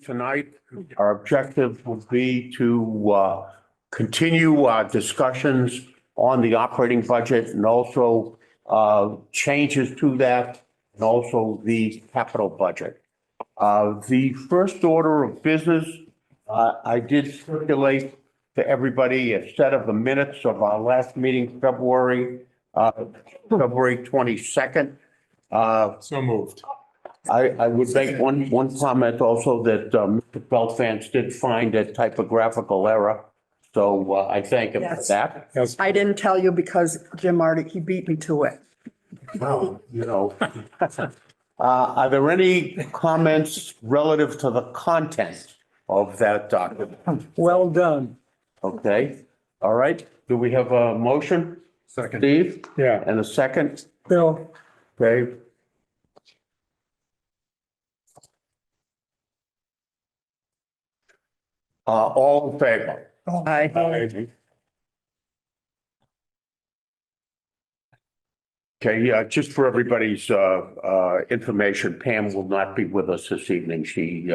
tonight, our objective will be to continue our discussions on the operating budget and also changes to that, and also the capital budget. The first order of business, I did circulate to everybody a set of the minutes of our last meeting, February 22nd. So moved. I would make one comment also that Mr. Belfance did find a typographical error. So I thank him for Yes. that. Yes. I didn't tell you because Jim Marty, he beat me to it. Well, you know. Are there any comments relative to the content of that document? Well done. Okay, all right. Do we have a motion? Second. Steve? Yeah. And a second? Bill, Okay. All in favor? I, Okay, yeah, just for everybody's information, Pam will not be with us this evening. She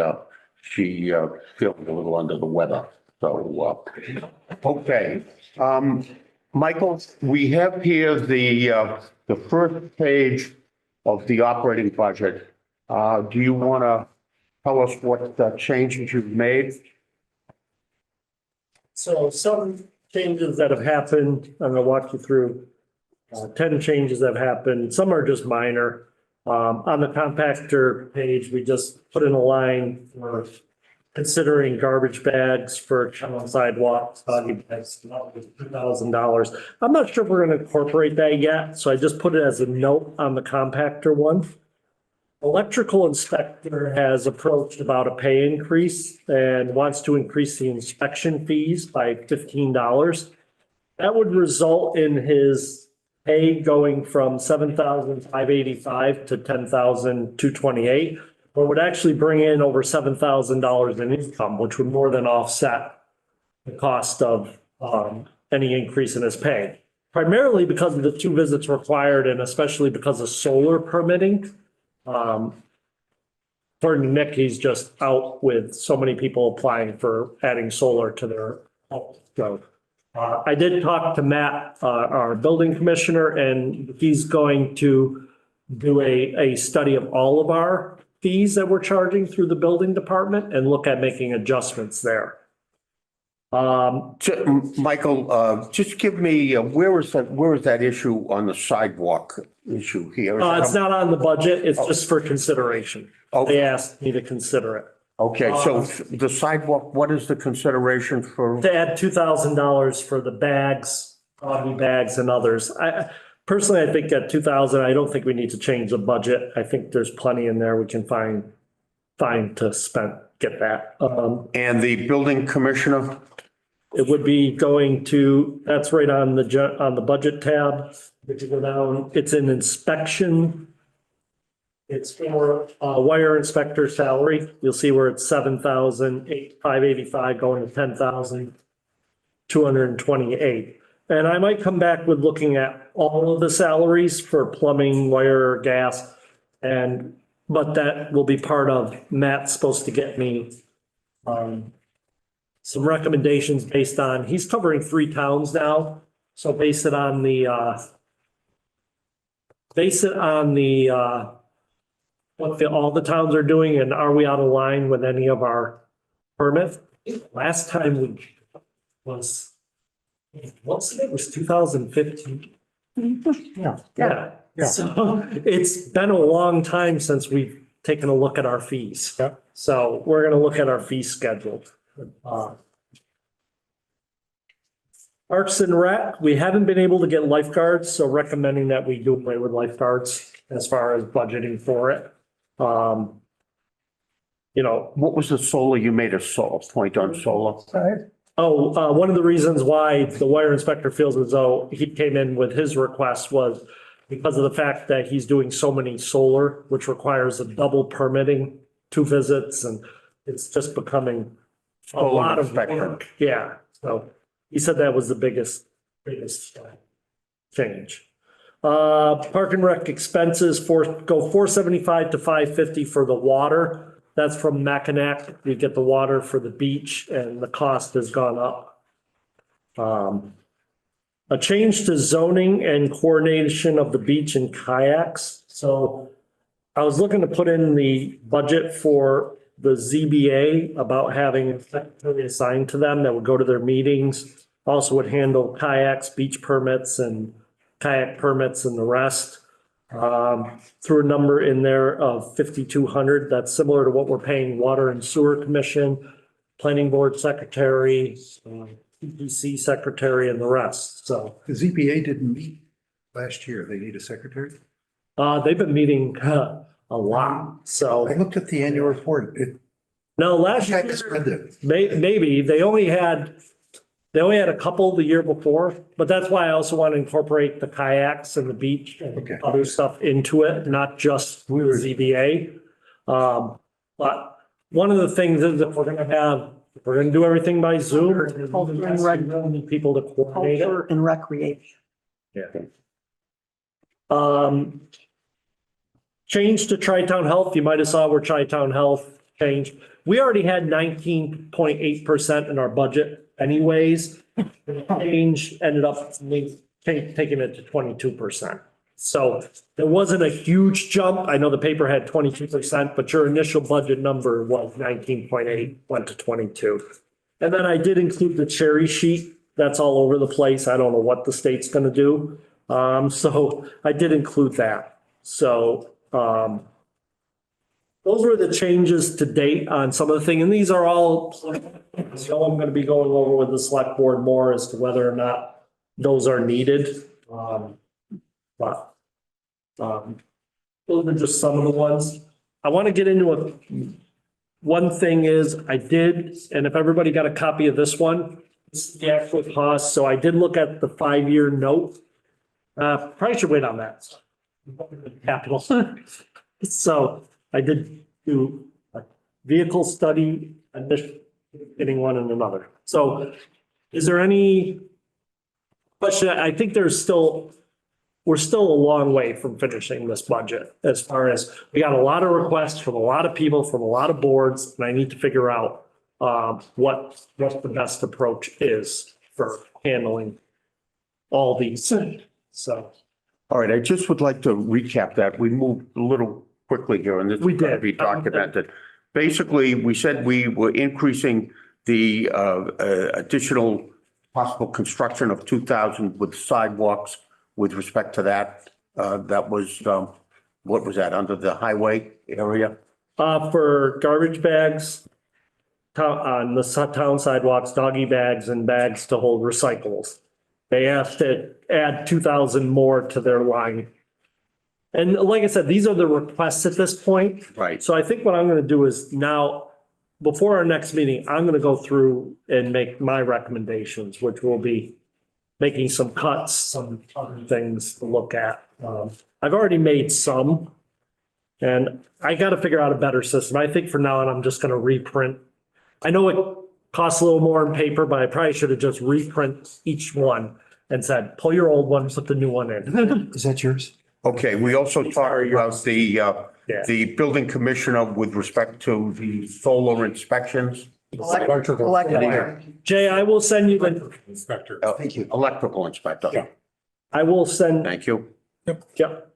feeling a little under the weather. So, okay. Michael, we have here the first page of the operating budget. Do you want to tell us what changes you've made? So some changes that have happened, I'm gonna walk you through 10 changes that have happened. Some are just minor. On the compactor page, we just put in a line for considering garbage bags for town sidewalks, body bags, $2,000. I'm not sure if we're gonna incorporate that yet, so I just put it as a note on the compactor one. Electrical inspector has approached about a pay increase and wants to increase the inspection fees by $15. That would result in his pay going from $7,585 to $10,228, but would actually bring in over $7,000 in income, which would more than offset the cost of any increase in his pay. Primarily because of the 2 visits required and especially because of solar permitting. According to Nick, he's just out with so many people applying for adding solar to their home. So I did talk to Matt, our building commissioner, and he's going to do a study of all of our fees that we're charging through the building department and look at making adjustments there. Michael, just give me, where is that issue on the sidewalk issue here? It's not on the budget, it's just for consideration. Okay. They asked me to consider it. Okay, so the sidewalk, what is the consideration for? To add $2,000 for the bags, body bags and others. Personally, I think at 2,000, I don't think we need to change the budget. I think there's plenty in there we can find to spend, get that. And the building commissioner? It would be going to, that's right on the budget tab. If you go down, it's an inspection. It's for wire inspector salary. You'll see where it's $7,585 going to $10,228. And I might come back with looking at all of the salaries for plumbing, wire, gas, but that will be part of Matt's supposed to get me some recommendations based on, he's covering 3 towns now. So base it on the what all the towns are doing and are we out of line with any of our permits? Last time we was, what's it was 2015. yeah. Yeah. So it's been a long time since we've taken a look at our fees. Yeah. So we're gonna look at our fee schedule. Parks and Rec, we haven't been able to get lifeguards, so recommending that we do away with lifeguards as far as budgeting for it. You know, What was the solar? You made a point on solar. one of the reasons why the wire inspector feels as though he came in with his request was because of the fact that he's doing so many solar, which requires a double permitting, 2 visits, and it's just becoming a Solar lot of inspection. work. Yeah, so he said that was the biggest change. Park and Rec expenses go 475 to 550 for the water. That's from Mackinac. You get the water for the beach and the cost has gone up. A change to zoning and coordination of the beach and kayaks. So I was looking to put in the budget for the ZBA about having a secretary assigned to them that would go to their meetings. Also would handle kayaks, beach permits and kayak permits and the rest. Threw a number in there of 5,200. That's similar to what we're paying Water and Sewer Commission, Planning Board Secretary, PPC Secretary and the rest. So, The ZBA didn't meet last year. They need a secretary. they've been meeting a lot. I So, looked at the annual report. It no, last had year, suspended. maybe they only had a couple the year before, but that's why I also want to incorporate the kayaks and the beach and Okay. other stuff into it, not just the ZBA. But one of the things is if we're gonna do everything by Zoom. Culture and rec- we need people to coordinate it. Culture and recreation. Change to Tri-Town Health, you might have saw where Tri-Town Health changed. We already had 19.8% in our budget anyways. Change ended up taking it to 22%. So there wasn't a huge jump. I know the paper had 22%, but your initial budget number was 19.8, went to 22. And then I did include the cherry sheet. That's all over the place. I don't know what the state's gonna do. So I did include that. So, those were the changes to date on some of the thing, and these are all, so I'm gonna be going over with the select board more as to whether or not those are needed. But those are just some of the ones. I want to get into one thing is I did, and if everybody got a copy of this one, this is the actual cost. So I did look at the 5-year note. Probably should wait on that. Capital. So I did do a vehicle study, and this getting one and another. So is there any question? I think we're still a long way from finishing this budget as far as we got a lot of requests from a lot of people, from a lot of boards, and I need to figure out what the best approach is for handling all these. So. All right, I just would like to recap that. We moved a little quickly here and this We is going to did. be documented. Basically, we said we were increasing the additional possible construction of 2,000 with sidewalks with respect to that. That was, what was that, under the highway area? For garbage bags, on the town sidewalks, doggy bags and bags to hold recyclables. They asked to add 2,000 more to their line. And like I said, these are the requests at this point. Right. So I think what I'm gonna do is now, before our next meeting, I'm gonna go through and make my recommendations, which will be making some cuts, some other things to look at. I've already made some. And I gotta figure out a better system. I think for now on, I'm just gonna reprint. I know it costs a little more in paper, but I probably should have just reprint each one and said, pull your old one, put the new one in. Is that yours? Okay, we also talked about Yeah. the building commissioner with respect to the solar inspections. Electric. Jay, I will send you the, Inspector. Thank you. Electrical inspector. Yeah. I will send, Thank you. yep.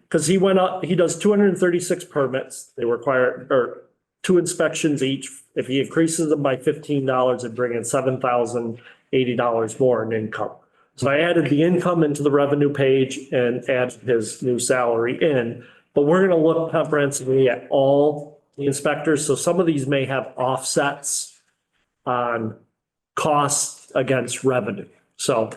Cause he went up, he does 236 permits. They require, or 2 inspections each. If he increases them by $15, it'd bring in $7,080 more in income. So I added the income into the revenue page and added his new salary in. But we're gonna look comprehensively at all the inspectors. So some of these may have offsets on costs against revenue. So,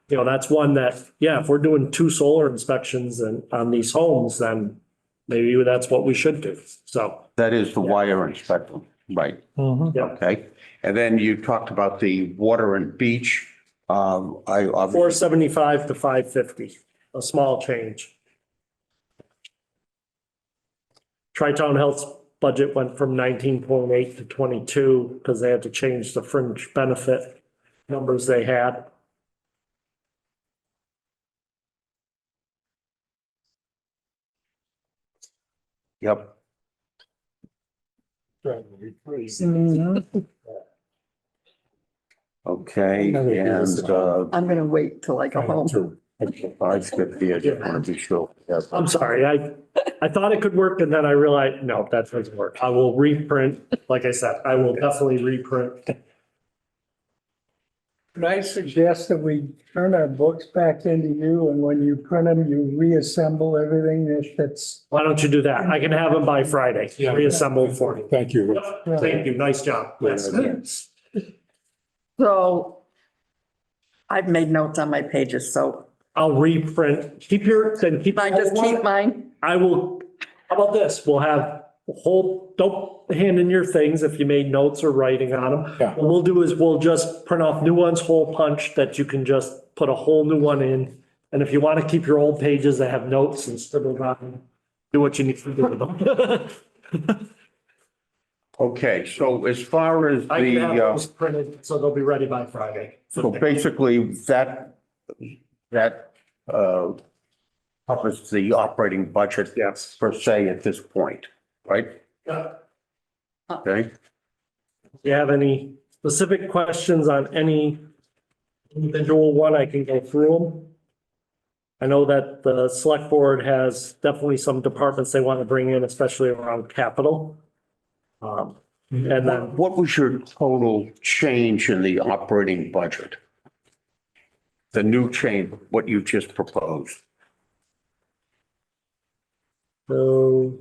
you know, that's one that, yeah, if we're doing 2 solar inspections and on these homes, then maybe that's what we should do. So, That is the wire inspector, right? yeah. Okay. And then you talked about the water and beach. I obviously, 475 to 550, a small change. Tri-Town Health's budget went from 19.8 to 22 because they had to change the fringe benefit numbers they had. yep. Mhm. Okay, and, I'm gonna wait till I go home. I've got the, I just want to be sure. Yes. I'm sorry, I thought it could work and then I realized, no, that doesn't work. I will reprint, like I said, I will definitely reprint. Could I suggest that we turn our books back into you and when you print them, you reassemble everything that's. Why don't you do that? I can have them by Friday, reassembled for you. Thank you. Thank you, nice job. Yes. So I've made notes on my pages, so I'll reprint, keep your, then keep. I just keep mine. I will, how about this? We'll have a whole, don't hand in your things if you made notes or writing on them. Yeah. What we'll do is we'll just print off new ones, hole punch, that you can just put a whole new one in. And if you want to keep your old pages that have notes and scribble on, do what you need to do with them. Okay, so as far as I can have the, those printed, so they'll be ready by Friday. so basically that covers the operating budget. Yes. Per se at this point, right? Yeah. Okay, If you have any specific questions on any individual one, I can go through them. I know that the select board has definitely some departments they want to bring in, especially around capital. And then what was your total change in the operating budget? The new change, what you just proposed? so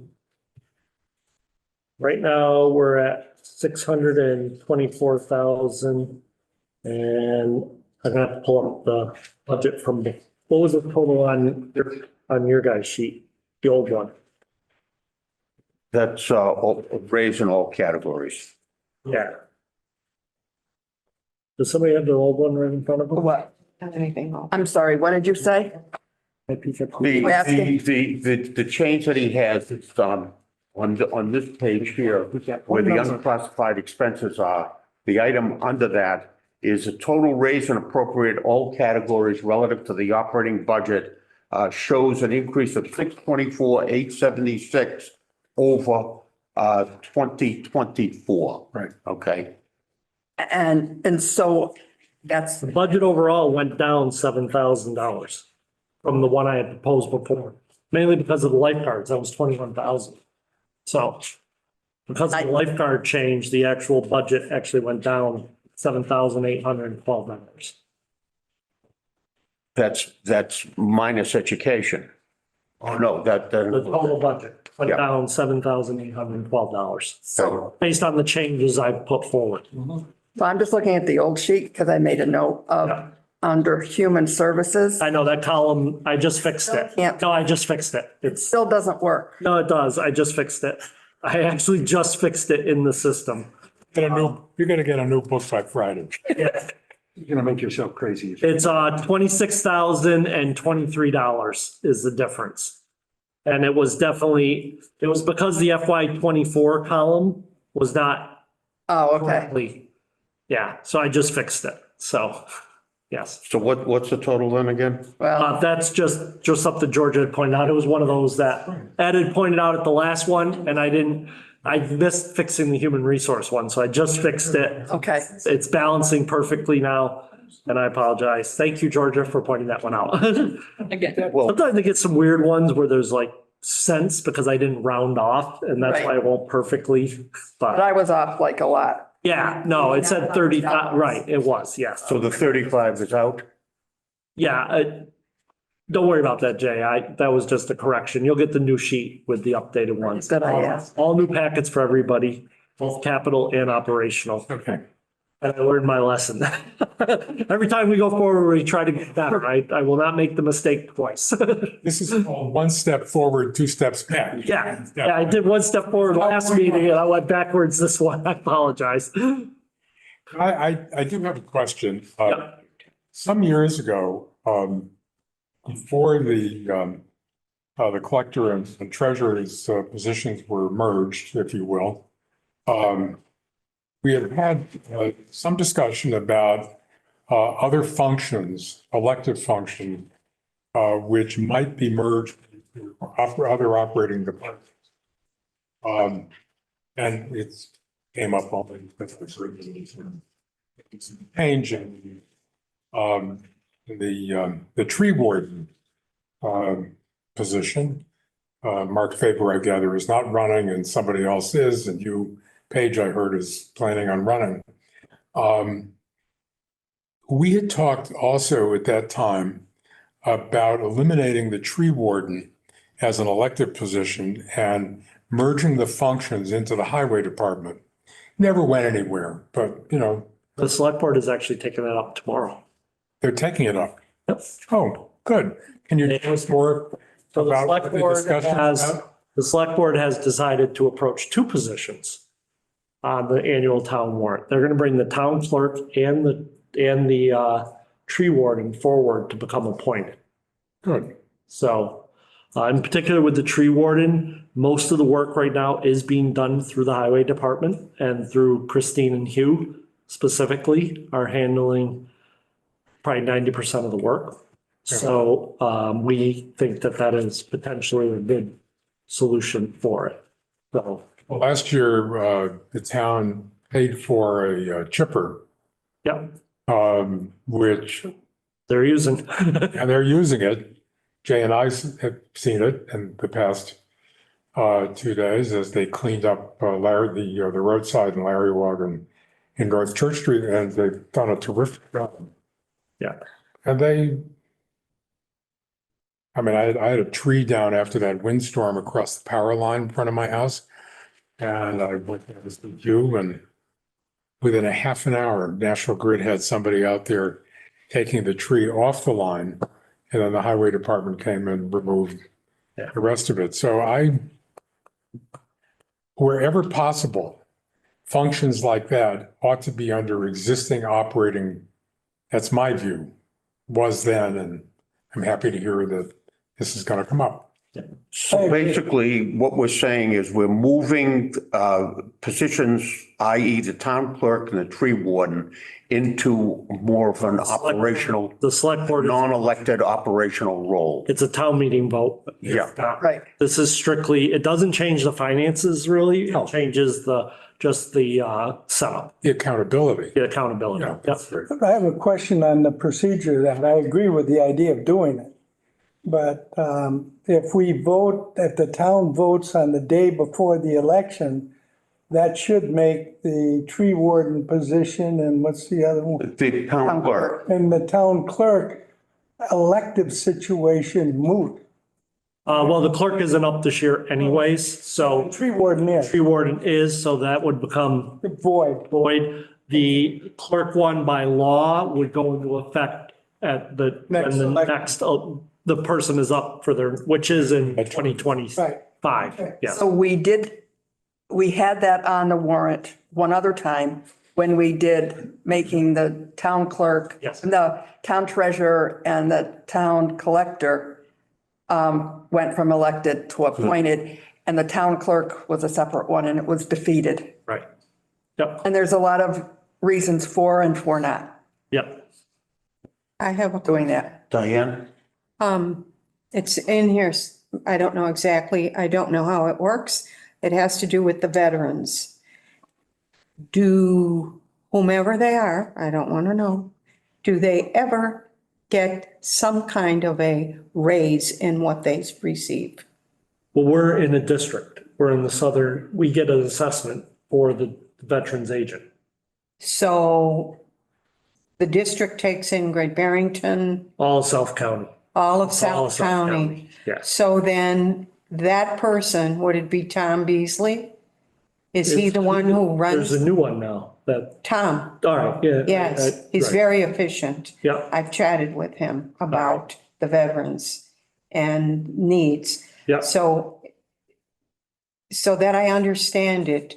right now we're at 624,000. And I'm gonna have to pull up the budget from, what was the total on your guys' sheet? The old one? That's raised in all categories. Yeah. Does somebody have the old one right in front of them? What? Anything else? I'm sorry, what did you say? The change that he has is on this page here, where the unclassified expenses are, the item under that is a total raise and appropriate all categories relative to the operating budget, shows an increase of 624,876 over 2024. Right. Okay, And so that's, The budget overall went down $7,000 from the one I had proposed before, mainly because of the lifeguards. That was 21,000. So because of the lifeguard change, the actual budget actually went down $7,812. that's minus education. Oh, no, The total budget went Yeah. down $7,812. So based on the changes I've put forward. so I'm just looking at the old sheet because I made a note Yeah. of under human services. I know that column, I just fixed it. Can't- No, I just fixed it. It's, Still doesn't work. no, it does. I just fixed it. I actually just fixed it in the system. You're gonna get a new book by Friday. Yeah. You're gonna make yourself crazy. It's $26,023 is the difference. And it was because the FY 24 column was not Oh, okay. correctly. Yeah, so I just fixed it. So, yes. So what's the total then again? Well, That's just something Georgia had pointed out. It was one of those that Ed had pointed out at the last one and I missed fixing the human resource one. So I just fixed it. okay. It's balancing perfectly now. And I apologize. Thank you, Georgia, for pointing that one out. Well, Sometimes I get some weird ones where there's like cents because I didn't round off and that's why it won't perfectly. But But I was off like a lot. yeah, no, it said 30, right, it was, yes. so the 35 is out? Yeah, don't worry about that, Jay. That was just a correction. You'll get the new sheet with the updated ones. Good idea. All new packets for everybody, both capital and operational. Okay. And I learned my lesson. Every time we go forward, we try to get better. I will not make the mistake twice. This is called one step forward, two steps back. Yeah, I did one step forward last meeting and I went backwards this one. I apologize. I do have a question. Yeah. Some years ago, before the collector and treasurer's positions were merged, if you will, we had some discussion about other functions, elective function, which might be merged with other operating departments. And it came up on changing the tree warden position. Mark Faber, I gather, is not running and somebody else is, and you, Paige, I heard, is planning on running. We had talked also at that time about eliminating the tree warden as an elected position and merging the functions into the highway department. Never went anywhere, but The select board is actually taking that up tomorrow. they're taking it up. Yep. Oh, good. Can you tell us more So the about select what the board discussion has, about? the select board has decided to approach two positions on the annual town warrant. They're gonna bring the town clerk and the tree warden forward to become appointed. Good. So, in particular with the tree warden, most of the work right now is being done through the highway department and through Christine and Hugh specifically are handling probably 90% of the work. So, we think that that is potentially a good solution for it. So, Well, last year, the town paid for a chipper, yeah, which, they're using. and they're using it. Jay and I have seen it in the past 2 days as they cleaned up the roadside in Larry Walk in North Church Street, and they've done a terrific job. Yeah. And I had a tree down after that windstorm across the power line in front of my house. And I went there to see you, and within a half an hour, National Grid had somebody out there taking the tree off the line. And then the highway department came and removed the rest of it. So wherever possible, functions like that ought to be under existing operating, that's my view, was then, and I'm happy to hear that this is going to come up. So basically, what we're saying is we're moving positions, i.e. the town clerk and the tree warden, into more of an operational, The select board, non-elected operational role. it's a town meeting vote. Yeah. Right. This is strictly, it doesn't change the finances really. It changes just the setup, The accountability. the accountability. Yeah, Yep. that's great. I have a question on the procedure that I agree with the idea of doing it. But if we vote, if the town votes on the day before the election, that should make the tree warden position and what's the other one? The town clerk. And the town clerk elective situation moot. Well, the clerk isn't up this year anyways, so Tree warden is tree warden is, so that would become void. void. The clerk one by law would go into effect at the, Next when the election. next, the person is up for their, which is in 2025. Right. Yes. So we had that on the warrant one other time when we did making the town clerk. Yes. The town treasurer and the town collector went from elected to appointed, and the town clerk was a separate one, and it was defeated. Right. Yep. And there's a lot of reasons for and for not Yep. I have a, doing that. Diane? it's in here, I don't know exactly, I don't know how it works. It has to do with the veterans. Do whomever they are, I don't want to know, do they ever get some kind of a raise in what they receive? Well, we're in a district. We're in the southern, we get an assessment for the veterans agent. So the district takes in Great Barrington, All of South County. all of All South of South County. Yes. So then that person, would it be Tom Beasley? Is he the one who runs? There's a new one now that, Tom, all right, yeah. yes, he's right. very efficient. Yeah, I've chatted with him about the veterans and needs. yeah. So that I understand it,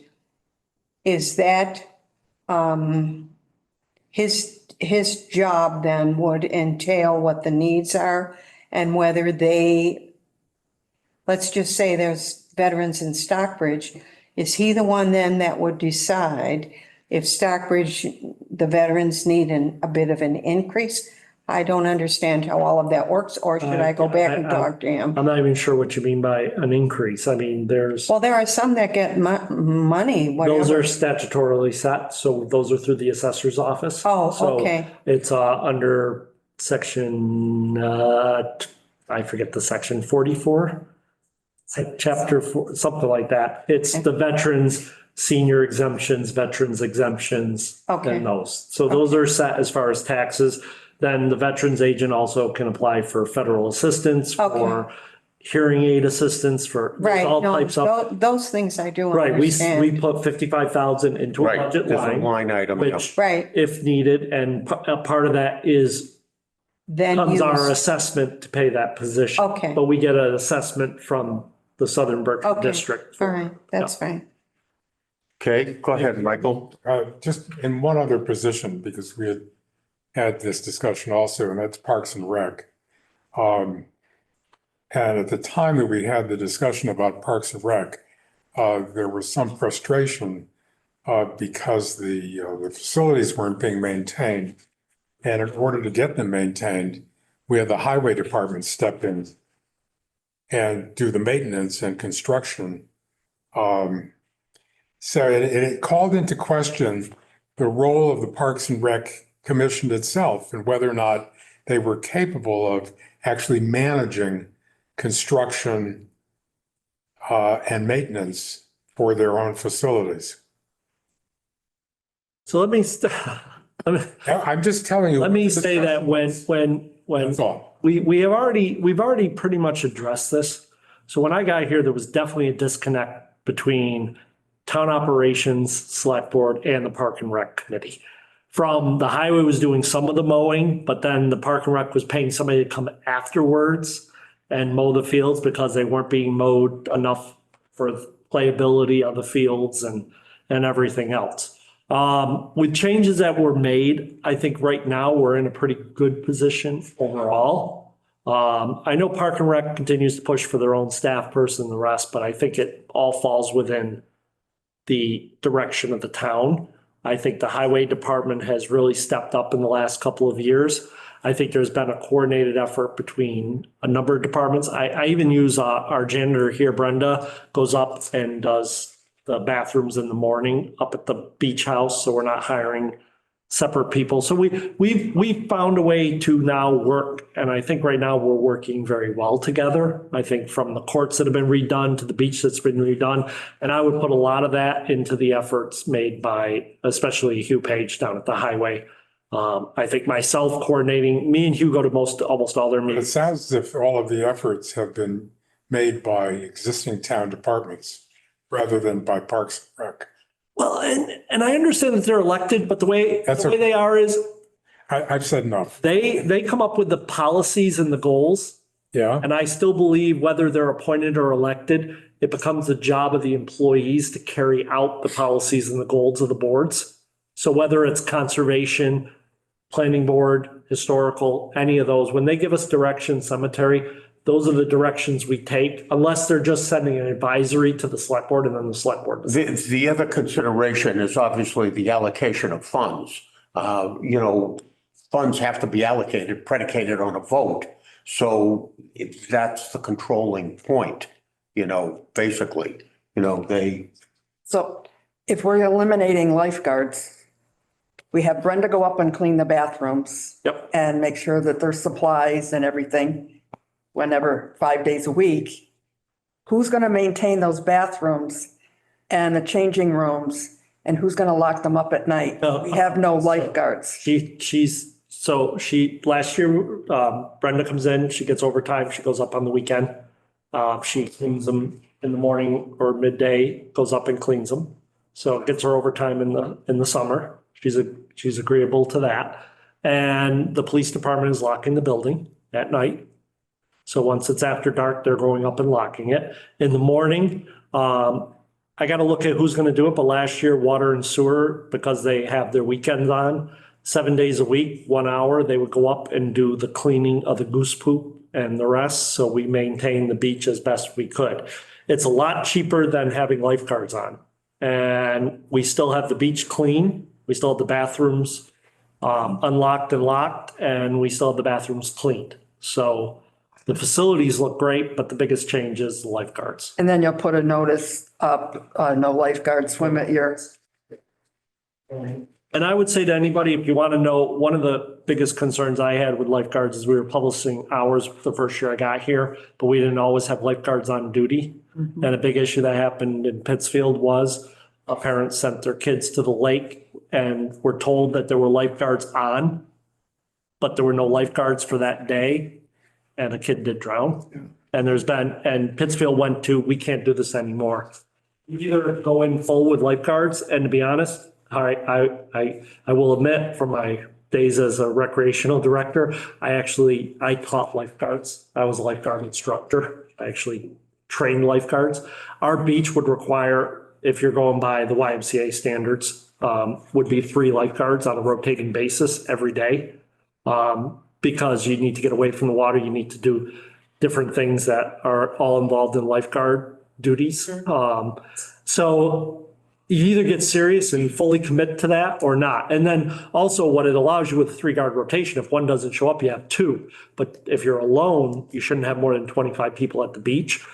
is that his job then would entail what the needs are and whether they, let's just say there's veterans in Stockbridge, is he the one then that would decide if Stockbridge, the veterans need a bit of an increase? I don't understand how all of that works, or should I go back and talk to him? I'm not even sure what you mean by an increase. I mean, there's, Well, there are some that get money, those are whatever. statutorily set, so those are through the assessor's office. Oh, So okay. it's under section, I forget the section, 44? It's like chapter 4, something like that. It's the veterans, senior exemptions, veterans exemptions, Okay. and those. So those are set as far as taxes. Then the veterans agent also can apply for federal assistance, Okay. for hearing aid assistance, for Right, all no, types of. those things I do Right, we understand. put 55,000 into a Right, budget there's a line, line item. yeah. which Right, if needed, and a part of that is then comes our use, assessment to pay that position. Okay. But we get an assessment from the Southern Berkshire okay, District. all right, that's fine. Okay, go ahead, Michael. Just in one other position, because we had this discussion also, and that's Parks and Rec. And at the time that we had the discussion about Parks and Rec, there was some frustration because the facilities weren't being maintained. And in order to get them maintained, we had the highway department step in and do the maintenance and construction. So it called into question the role of the Parks and Rec Commission itself and whether or not they were capable of actually managing construction and maintenance for their own facilities. So let me, I'm just telling you. let me say that when That's all. we've already pretty much addressed this. So when I got here, there was definitely a disconnect between town operations, select board, and the Park and Rec Committee. From the highway was doing some of the mowing, but then the Park and Rec was paying somebody to come afterwards and mow the fields because they weren't being mowed enough for playability of the fields and everything else. With changes that were made, I think right now we're in a pretty good position overall. I know Park and Rec continues to push for their own staff person and the rest, but I think it all falls within the direction of the town. I think the highway department has really stepped up in the last couple of years. I think there's been a coordinated effort between a number of departments. I even use our janitor here, Brenda, goes up and does the bathrooms in the morning up at the beach house. So we're not hiring separate people. So we've found a way to now work. And I think right now we're working very well together. I think from the courts that have been redone to the beach that's been redone. And I would put a lot of that into the efforts made by especially Hugh Page down at the highway. I think myself coordinating, me and Hugh go to almost all their It meetings. sounds as if all of the efforts have been made by existing town departments rather than by Parks and Rec. Well, and I understand that they're elected, but the way they are is I've said enough. they come up with the policies and the goals. Yeah, And I still believe whether they're appointed or elected, it becomes the job of the employees to carry out the policies and the goals of the boards. So whether it's conservation, planning board, historical, any of those, when they give us direction, cemetery, those are the directions we take, unless they're just sending an advisory to the select board and then the select board. The other consideration is obviously the allocation of funds. Funds have to be allocated, predicated on a vote. So that's the controlling point, basically, they. So if we're eliminating lifeguards, we have Brenda go up and clean the bathrooms. Yep. And make sure that there's supplies and everything whenever, 5 days a week. Who's going to maintain those bathrooms and the changing rooms? And who's going to lock them up at night? We have no lifeguards. Last year, Brenda comes in, she gets overtime, she goes up on the weekend. She cleans them in the morning or midday, goes up and cleans them. So it gets her overtime in the summer. She's agreeable to that. And the police department is locking the building at night. So once it's after dark, they're going up and locking it. In the morning, I got to look at who's going to do it. But last year, water and sewer, because they have their weekends on, 7 days a week, 1 hour, they would go up and do the cleaning of the goose poop and the rest. So we maintained the beach as best we could. It's a lot cheaper than having lifeguards on. And we still have the beach clean. We still have the bathrooms unlocked and locked, and we still have the bathrooms cleaned. So the facilities look great, but the biggest change is the lifeguards. And then you'll put a notice up, no lifeguard swim at your, And I would say to anybody, if you want to know, one of the biggest concerns I had with lifeguards is we were publishing hours the first year I got here, but we didn't always have lifeguards on duty. And a big issue that happened in Pittsfield was a parent sent their kids to the lake and were told that there were lifeguards on, but there were no lifeguards for that day, and a kid did drown. And and Pittsfield went to, we can't do this anymore. You either go in full with lifeguards, and to be honest, I will admit, from my days as a recreational director, I taught lifeguards. I was a lifeguard instructor. I actually trained lifeguards. Our beach would require, if you're going by the YMCA standards, would be 3 lifeguards on a rotating basis every day. Because you need to get away from the water, you need to do different things that are all involved in lifeguard duties. So you either get serious and fully commit to that or not. And then also what it allows you with a 3-guard rotation, if one doesn't show up, you have 2. But if you're alone, you shouldn't have more than 25 people at the beach.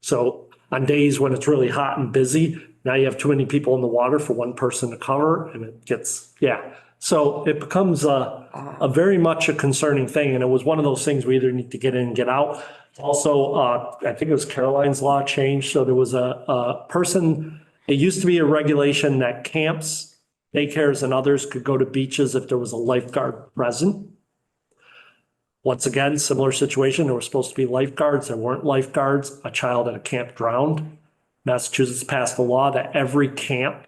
So on days when it's really hot and busy, now you have too many people in the water for one person to cover, and it gets, So it becomes a very much a concerning thing. And it was one of those things we either need to get in and get out. Also, I think it was Caroline's law changed. So there was a person, it used to be a regulation that camps, daycares and others could go to beaches if there was a lifeguard present. Once again, similar situation. There were supposed to be lifeguards. There weren't lifeguards. A child at a camp drowned. Massachusetts passed a law that every camp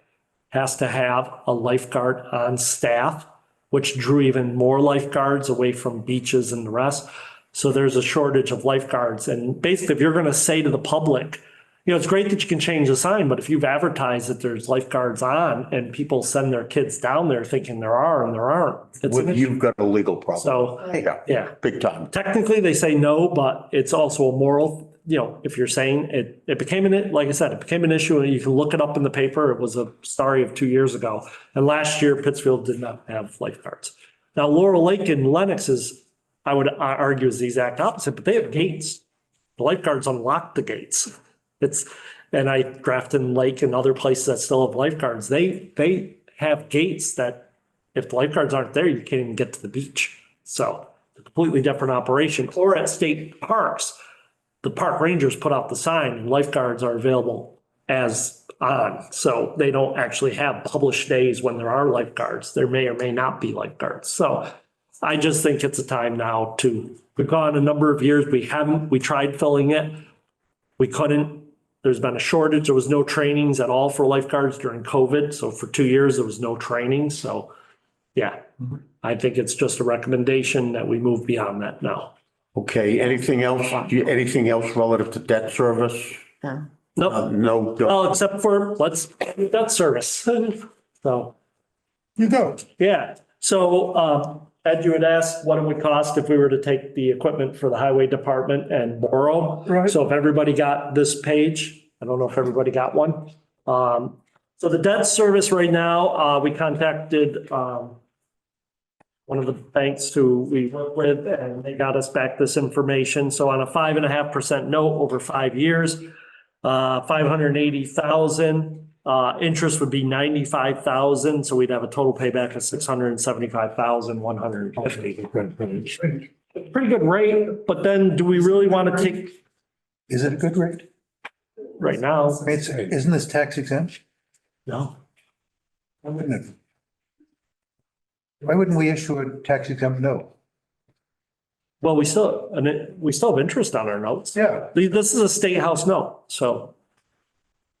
has to have a lifeguard on staff, which drew even more lifeguards away from beaches and the rest. So there's a shortage of lifeguards. And basically, if you're going to say to the public, it's great that you can change the sign, but if you've advertised that there's lifeguards on and people send their kids down there thinking there are and there aren't, it's an issue. You've got a legal problem. So, yeah. Big time. Technically, they say no, but it's also a moral, if you're saying it became like I said, it became an issue, and you can look it up in the paper. It was a story of 2 years ago. And last year, Pittsfield did not have lifeguards. Now, Laurel Lake and Lennox I would argue, is the exact opposite, but they have gates. The lifeguards unlock the gates. And I Grafton Lake and other places that still have lifeguards, they have gates that if the lifeguards aren't there, you can't even get to the beach. So a completely different operation. Or at state parks, the park rangers put out the sign and lifeguards are available as on. So they don't actually have published days when there are lifeguards. There may or may not be lifeguards. So I just think it's a time now we've gone a number of years. We tried filling it. We couldn't. There's been a shortage. There was no trainings at all for lifeguards during COVID. So for 2 years, there was no training. So I think it's just a recommendation that we move beyond that now. Okay, anything else? Anything else relative to debt service? Nope. No. Well, except for debt service. So, you go. So, Ed, you had asked what it would cost if we were to take the equipment for the highway department and borrow. Right. So if everybody got this page, I don't know if everybody got one. So the debt service right now, we contacted, one of the banks who we work with, and they got us back this information. So on a 5.5% note over 5 years, 580,000. Interest would be 95,000, so we'd have a total payback of 675,150. Pretty good rate, but then do we really want to take Is it a good rate? right now? Isn't this tax exempt? No. Why wouldn't we issue a tax exempt note? Well, we still have interest on our notes. Yeah. This is a state house note, so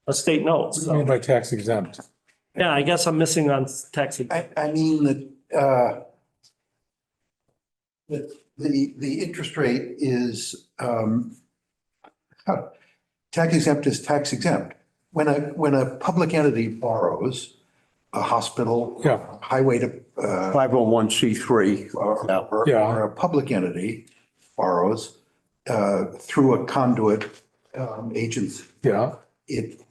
a state note. What do you mean So, by tax exempt? yeah, I guess I'm missing on tax. I mean that, the interest rate is, tax exempt is tax exempt. When a public entity borrows, a hospital, Yeah. highway to, 501c3. Yeah. or a public entity borrows, through a conduit, agency, Yeah, it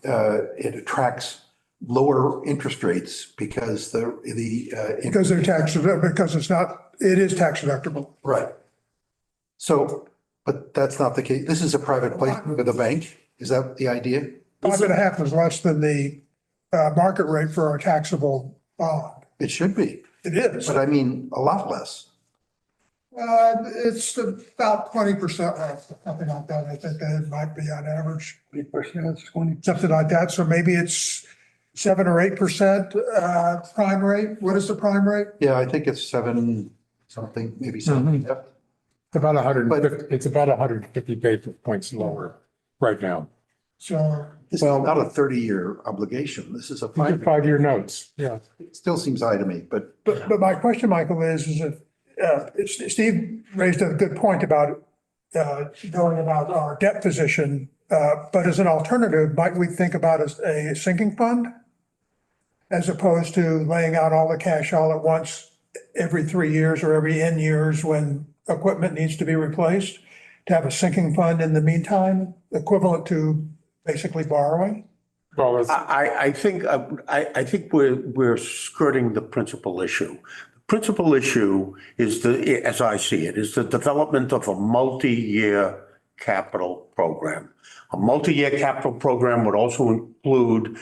attracts lower interest rates because Because they're tax, because it is tax deductible. right. So, but that's not the case. This is a private placement with a bank. Is that the idea? 5.5 is less than the market rate for a taxable bond. It should be, It is. but I mean, a lot less. It's about 20% less, something like that. I think that it might be on average, 20%, 20. something like that. So maybe it's 7 or 8% prime rate. What is the prime rate? Yeah, I think it's seven something, maybe seven. Yep. About 150, it's about 150 basis points lower right now. So This is not a 30-year obligation. This is a These are 5. five-year notes, yeah. It still seems high to me, but But my question, Michael, is if, Steve raised a good point about going about our debt position, but as an alternative, might we think about a sinking fund? As opposed to laying out all the cash all at once every 3 years or every N years when equipment needs to be replaced? To have a sinking fund in the meantime, equivalent to basically borrowing? Well, it's, I think we're skirting the principal issue. The principal issue is as I see it, is the development of a multi-year capital program. A multi-year capital program would also include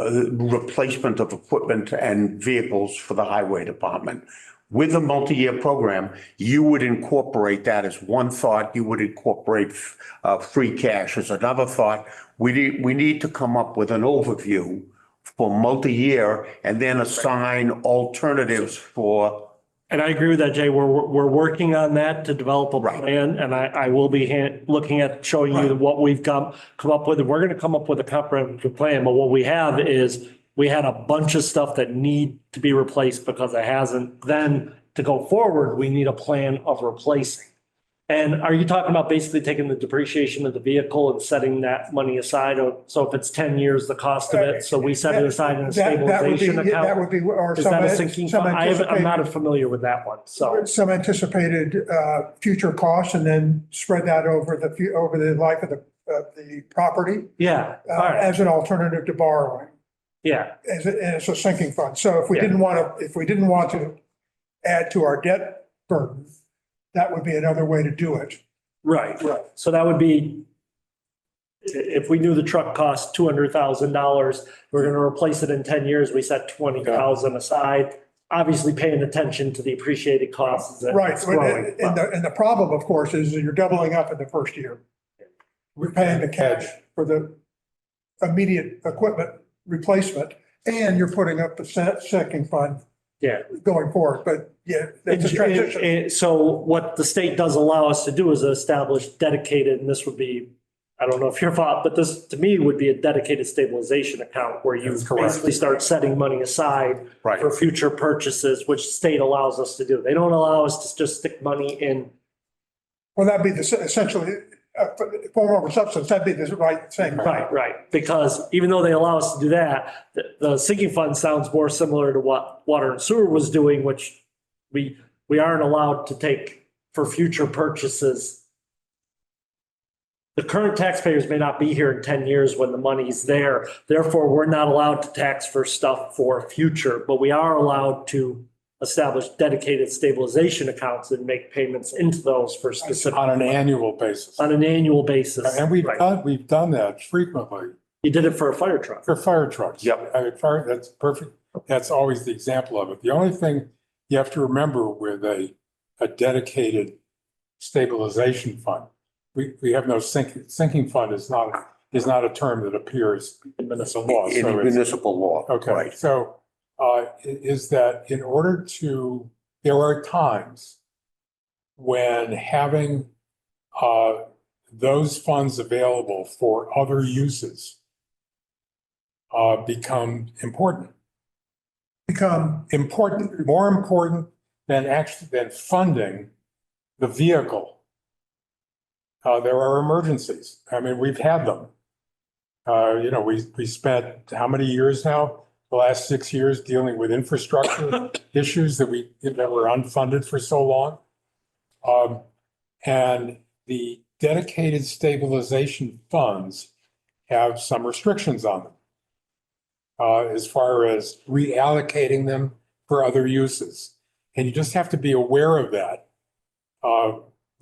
replacement of equipment and vehicles for the highway department. With a multi-year program, you would incorporate that as one thought. You would incorporate free cash as another thought. We need to come up with an overview for multi-year and then assign alternatives for. And I agree with that, Jay. We're working on that to develop a Right. plan, and I will be looking at showing you what we've come up with. And we're going to come up with a comprehensive plan, but what we have is we had a bunch of stuff that need to be replaced because it hasn't. Then to go forward, we need a plan of replacing. And are you talking about basically taking the depreciation of the vehicle and setting that money aside? So if it's 10 years, the cost of it, so we set it aside in a stabilization That account? would be, or Is some, that a sinking some fund? I'm not anticipated, familiar with that one, so. some anticipated future costs and then spread that over over the life of the property Yeah, all right, as an alternative to borrowing, yeah, as a sinking fund. So if we didn't want to add to our debt burden, that would be another way to do it. right. So that would be, if we knew the truck cost $200,000, we're gonna replace it in 10 years, we set 20,000 aside. Obviously paying attention to the appreciated costs as Right, it's growing. and the problem, of course, is that you're doubling up in the first year. We're paying the cash for the immediate equipment replacement, and you're putting up the sinking fund Yeah. going forward, but yeah, it's a transition. So what the state does allow us to do is establish dedicated, and this would be, I don't know if your thought, but this to me would be a dedicated stabilization account where you That's correct. basically start setting money aside Right. for future purchases, which state allows us to do. They don't allow us to just stick money in. Well, that'd be essentially, form over substance, that'd be the right thing. Right. Because even though they allow us to do that, the sinking fund sounds more similar to what water and sewer was doing, which we aren't allowed to take for future purchases. The current taxpayers may not be here in 10 years when the money's there. Therefore, we're not allowed to tax for stuff for future, but we are allowed to establish dedicated stabilization accounts and make payments into those for specific. On an annual basis. On an annual basis. And Right. we've done that frequently You did it for a fire truck. for fire trucks. Yep. I mean, that's perfect. That's always the example of it. The only thing you have to remember with a dedicated stabilization fund, we have no sinking fund is not a term that appears in municipal law. In So it's, municipal law. okay, Right. so is that in order to, there are times when having those funds available for other uses become important. More important than funding the vehicle. There are emergencies. I mean, we've had them. We spent how many years now? The last 6 years dealing with infrastructure issues that were unfunded for so long. And the dedicated stabilization funds have some restrictions on them. as far as reallocating them for other uses. And you just have to be aware of that.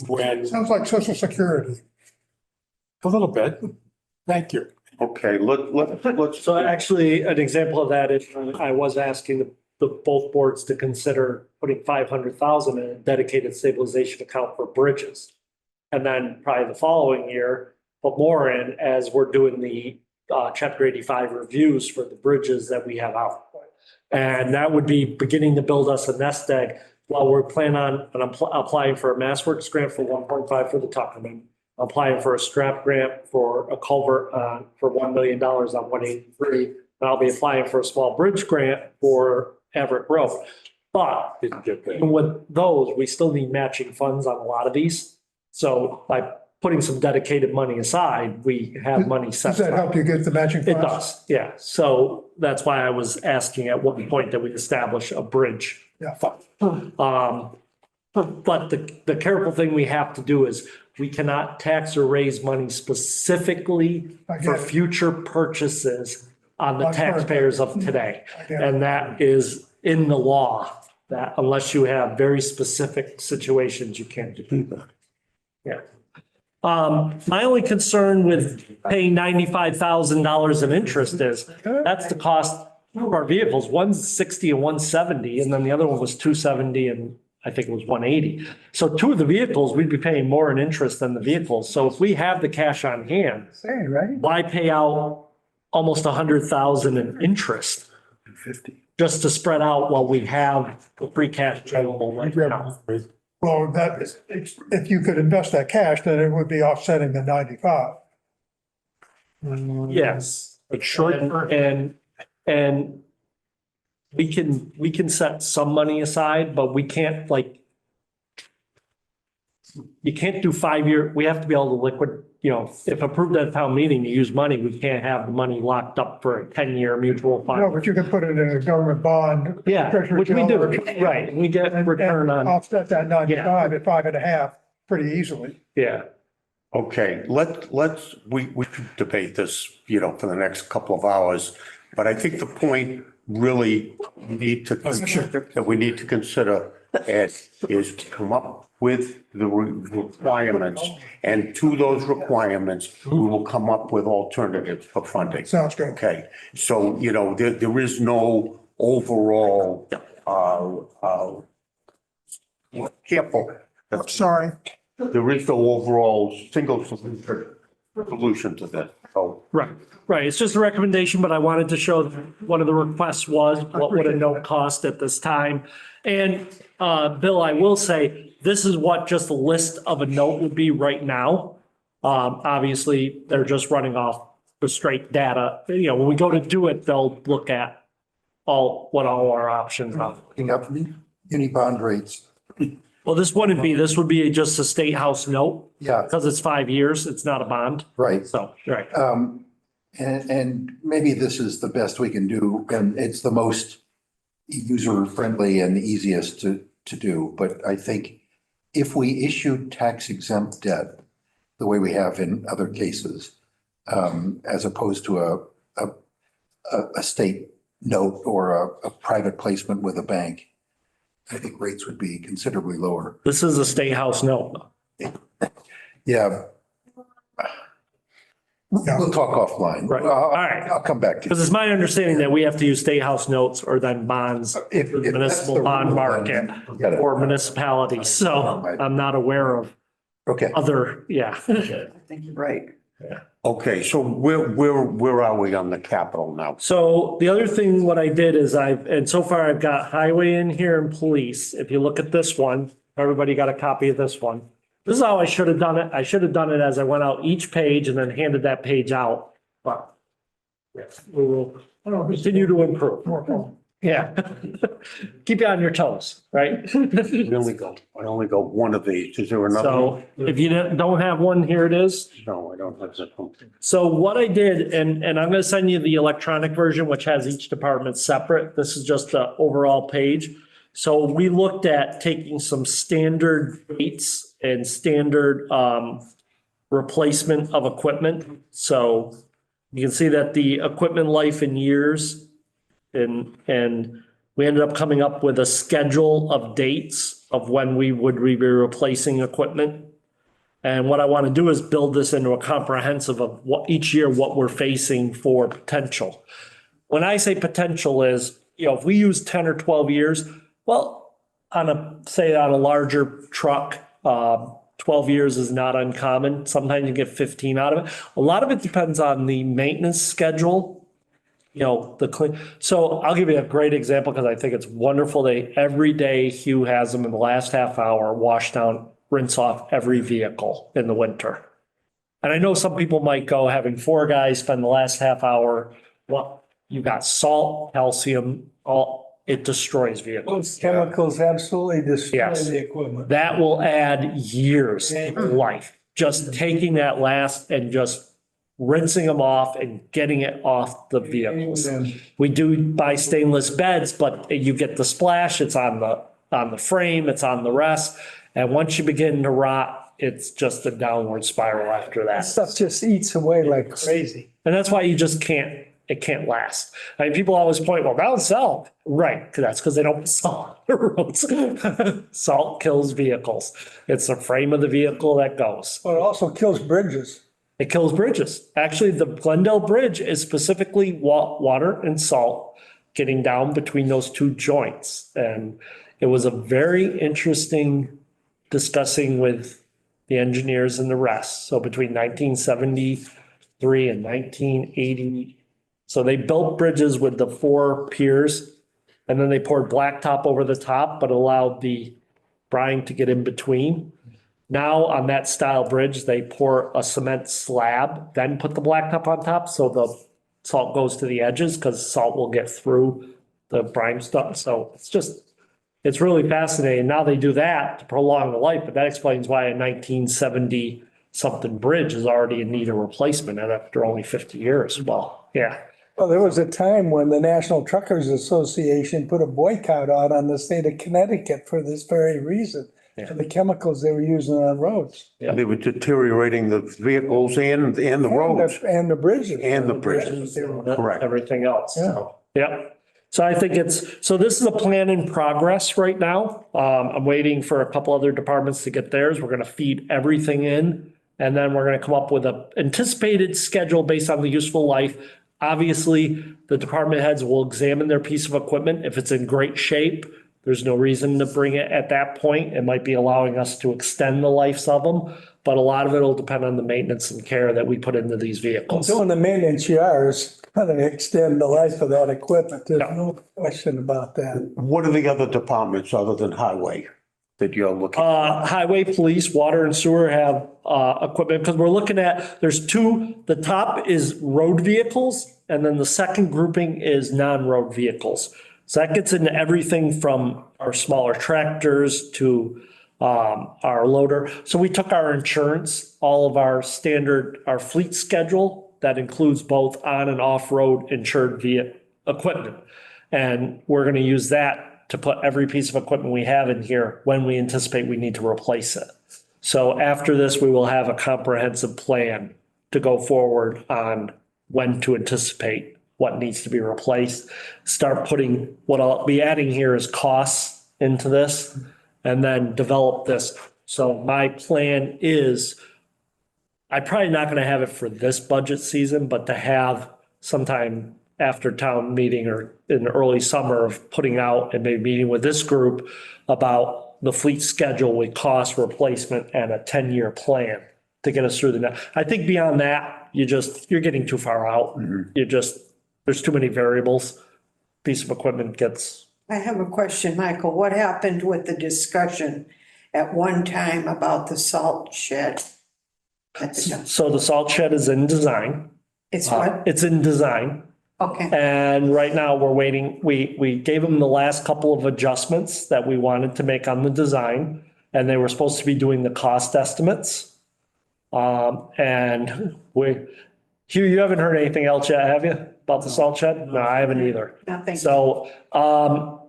When, Sounds like social security. a little bit, thank you. Okay, let's. So actually, an example of that is I was asking the both boards to consider putting 500,000 in a dedicated stabilization account for bridges. And then probably the following year, put more in as we're doing the chapter 85 reviews for the bridges that we have out. And that would be beginning to build us a nest egg while we're planning on, and I'm applying for a MassWorks grant for 1.5 for the Tuckerman. Applying for a strap grant for a culvert for $1 million on 183. And I'll be applying for a small bridge grant for Everett Road. But Didn't get that. even with those, we still need matching funds on a lot of these. So by putting some dedicated money aside, we have money set Does that aside. help you get the matching funds? It does, yeah. So that's why I was asking at what point that we establish a bridge Yeah. fund. But the careful thing we have to do is we cannot tax or raise money specifically I get for it. future purchases on the Not current. taxpayers of today. I get it. And that is in the law, that unless you have very specific situations, you can't do that. Yeah. My only concern with paying $95,000 in interest is that's the cost of our vehicles. One's 60 and 170, and then the other one was 270 and I think it was 180. So two of the vehicles, we'd be paying more in interest than the vehicles. So if we have the cash on hand, Say, right? why pay out almost 100,000 in interest? 50. Just to spread out while we have the free cash available right now. Well, that is, if you could invest that cash, then it would be offsetting the 95. Yes. But short, And we can set some money aside, but we can't you can't do 5-year, we have to be able to liquid, if approved at a town meeting to use money, we can't have the money locked up for a 10-year mutual No, fund. but you can put it in a government bond. Yeah, treasury which we do, bill, right, we get and- return and on, Offset that 95 at 5.5 pretty easily. yeah. Okay, we could debate this, for the next couple of hours, but I think the point really that we need to consider, Ed, is to come up with the requirements, and to those requirements, we will come up with alternatives for funding. Sounds good. Okay, so, there is no overall, careful. Sorry. There is no overall single solution to this, so. Right, right. It's just a recommendation, but I wanted to show one of the requests was, what would a note cost at this time? And, Bill, I will say, this is what just a list of a note would be right now. Obviously, they're just running off the straight data. When we go to do it, they'll look at what all our options are. Looking up uni bond rates. Well, this wouldn't be, this would be just a state house note Yeah, because it's 5 years. It's not a bond. right. So, right. And maybe this is the best we can do, and it's the most user-friendly and easiest to do. But I think if we issue tax exempt debt, the way we have in other cases, as opposed to a state note or a private placement with a bank, I think rates would be considerably lower. This is a state house note. Yeah. We'll talk offline. Right. All right. I'll come back to you. Because it's my understanding that we have to use state house notes or then bonds for If- the if that's municipal the bond rule, market then forget it. or municipalities. So I'm not aware of Okay. other, yeah. I think you're right. Okay, so where are we on the capital now? So the other thing, what I did is and so far I've got highway in here and police. If you look at this one, everybody got a copy of this one. This is how I should have done it. I should have done it as I went out each page and then handed that page out. But yes, we will continue to improve. Yeah. Keep you on your toes, right? I only got one of these. Is there another? So if you don't have one, here it is. No, I don't have that one. So what I did, and I'm going to send you the electronic version, which has each department separate. This is just the overall page. So we looked at taking some standard dates and standard replacement of equipment. So you can see that the equipment life in years and we ended up coming up with a schedule of dates of when we would be replacing equipment. And what I want to do is build this into a comprehensive of what each year, what we're facing for potential. When I say potential is, if we use 10 or 12 years, well, on a larger truck, 12 years is not uncommon. Sometimes you get 15 out of it. A lot of it depends on the maintenance schedule. So I'll give you a great example because I think it's wonderful. Every day Hugh has them in the last half hour, wash down, rinse off every vehicle in the winter. And I know some people might go having 4 guys spend the last half hour. Well, you got salt, calcium, it destroys vehicles. Those chemicals absolutely destroy Yes. the equipment. That will add years to life. Just taking that last and just rinsing them off and getting it off the vehicles. We do buy stainless beds, but you get the splash, it's on the frame, it's on the rest. And once you begin to rot, it's just a downward spiral after that. Stuff just eats away like crazy. And that's why it can't last. I mean, people always point, well, down south. Right, that's because they don't put salt on the roads. Salt kills vehicles. It's the frame of the vehicle that goes. But it also kills bridges. It kills bridges. Actually, the Glendale Bridge is specifically water and salt getting down between those two joints. And it was a very interesting discussing with the engineers and the rest. So between 1973 and 1980, so they built bridges with the 4 piers and then they poured blacktop over the top, but allowed the brine to get in between. Now on that style bridge, they pour a cement slab, then put the blacktop on top. So the salt goes to the edges because salt will get through the brine stuff. So it's really fascinating. Now they do that to prolong the life, but that explains why a 1970 something bridge is already in need of replacement after only 50 years. Well, yeah. Well, there was a time when the National Truckers Association put a boycott out on the state of Connecticut for this very reason. For the chemicals they were using on roads. They were deteriorating the vehicles and the roads. And the bridges. And the bridges. Correct. Everything else. So, yeah. So I think so this is a plan in progress right now. I'm waiting for a couple other departments to get theirs. We're going to feed everything in. And then we're going to come up with an anticipated schedule based on the useful life. Obviously, the department heads will examine their piece of equipment. If it's in great shape, there's no reason to bring it at that point. It might be allowing us to extend the lives of them, but a lot of it will depend on the maintenance and care that we put into these vehicles. Doing the maintenance yards kind of extend the life of that equipment. There's no question about that. What are the other departments other than highway that you're looking? Highway, police, water and sewer have equipment because we're looking at, there's 2, the top is road vehicles and then the second grouping is non-road vehicles. So that gets into everything from our smaller tractors to our loader. So we took our insurance, all of our fleet schedule that includes both on and off-road insured equipment. And we're going to use that to put every piece of equipment we have in here when we anticipate we need to replace it. So after this, we will have a comprehensive plan to go forward on when to anticipate what needs to be replaced, start putting, what I'll be adding here is costs into this, and then develop this. So my plan is, I'm probably not going to have it for this budget season, but to have sometime after town meeting or in the early summer of putting out and maybe meeting with this group about the fleet schedule with cost replacement and a 10-year plan to get us through the next. I think beyond that, you're getting too far out. There's too many variables. Piece of equipment gets. I have a question, Michael. What happened with the discussion at one time about the salt shed? So the salt shed is in design. It's what? It's in design. Okay, And right now we're waiting. We gave them the last couple of adjustments that we wanted to make on the design. And they were supposed to be doing the cost estimates. And Hugh, you haven't heard anything else yet, have you, about the salt shed? No, I haven't either. nothing. So,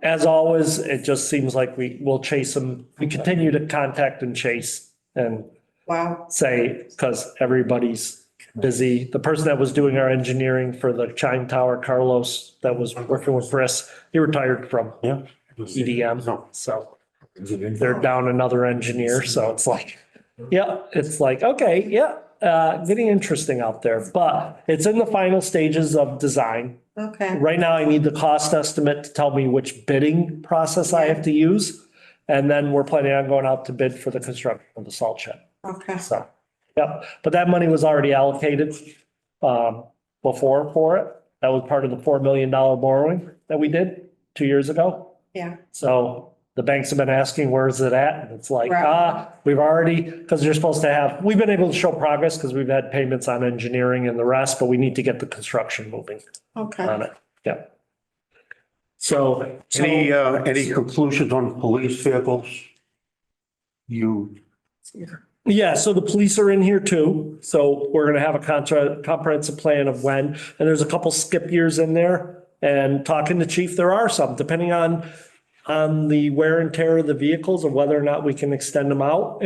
as always, it just seems like we will chase them. We continue to contact and chase and Wow. say, because everybody's busy. The person that was doing our engineering for the Chime Tower, Carlos, that was working with Chris, he retired from Yeah. EDM. So they're down another engineer. So it's like, yeah, it's like, okay, yeah, getting interesting out there, but it's in the final stages of design. Okay, Right now, I need the cost estimate to tell me which bidding process I have to use. And then we're planning on going out to bid for the construction of the salt shed. okay. So, yeah, but that money was already allocated before for it. That was part of the $4 million borrowing that we did 2 years ago. Yeah, So the banks have been asking, where's it at? And it's like, Right. we've already, because you're supposed to have, we've been able to show progress because we've had payments on engineering and the rest, but we need to get the construction moving okay. on it. Yeah. So. Any conclusions on police vehicles? You, Yeah, so the police are in here too. So we're gonna have a comprehensive plan of when, and there's a couple skip years in there. And talking to chief, there are some, depending on the wear and tear of the vehicles and whether or not we can extend them out.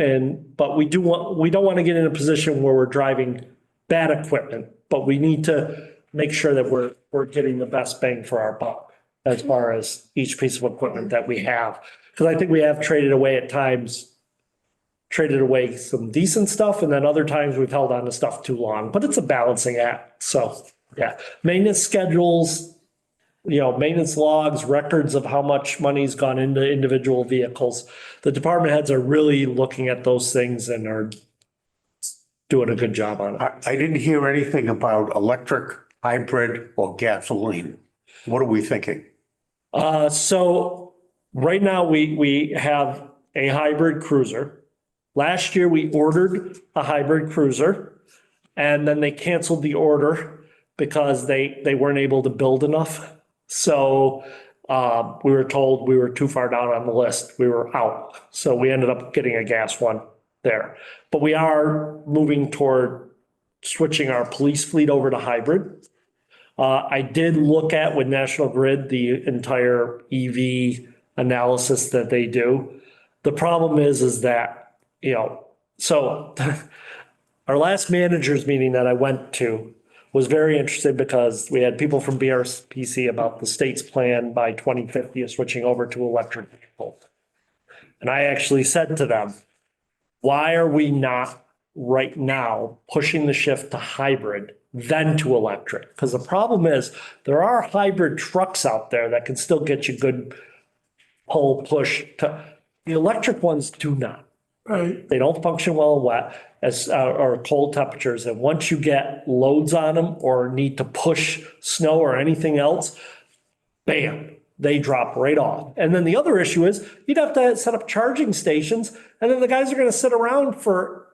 But we don't want to get in a position where we're driving bad equipment, but we need to make sure that we're getting the best bang for our buck as far as each piece of equipment that we have. Because I think we have traded away at times, traded away some decent stuff, and then other times we've held on to stuff too long, but it's a balancing act. So, yeah, maintenance schedules, maintenance logs, records of how much money's gone into individual vehicles. The department heads are really looking at those things and are doing a good job on it. I didn't hear anything about electric, hybrid, or gasoline. What are we thinking? So right now we have a hybrid cruiser. Last year we ordered a hybrid cruiser and then they canceled the order because they weren't able to build enough. So we were told we were too far down on the list. We were out. So we ended up getting a gas one there. But we are moving toward switching our police fleet over to hybrid. I did look at with National Grid, the entire EV analysis that they do. The problem is that, so our last managers meeting that I went to was very interested because we had people from BRPC about the state's plan by 2050 of switching over to electric vehicles. And I actually said to them, why are we not right now pushing the shift to hybrid, then to electric? Because the problem is there are hybrid trucks out there that can still get you good pull push to, the electric ones do not. Right. They don't function well in wet or cold temperatures. And once you get loads on them or need to push snow or anything else, bam, they drop right off. And then the other issue is you'd have to set up charging stations and then the guys are going to sit around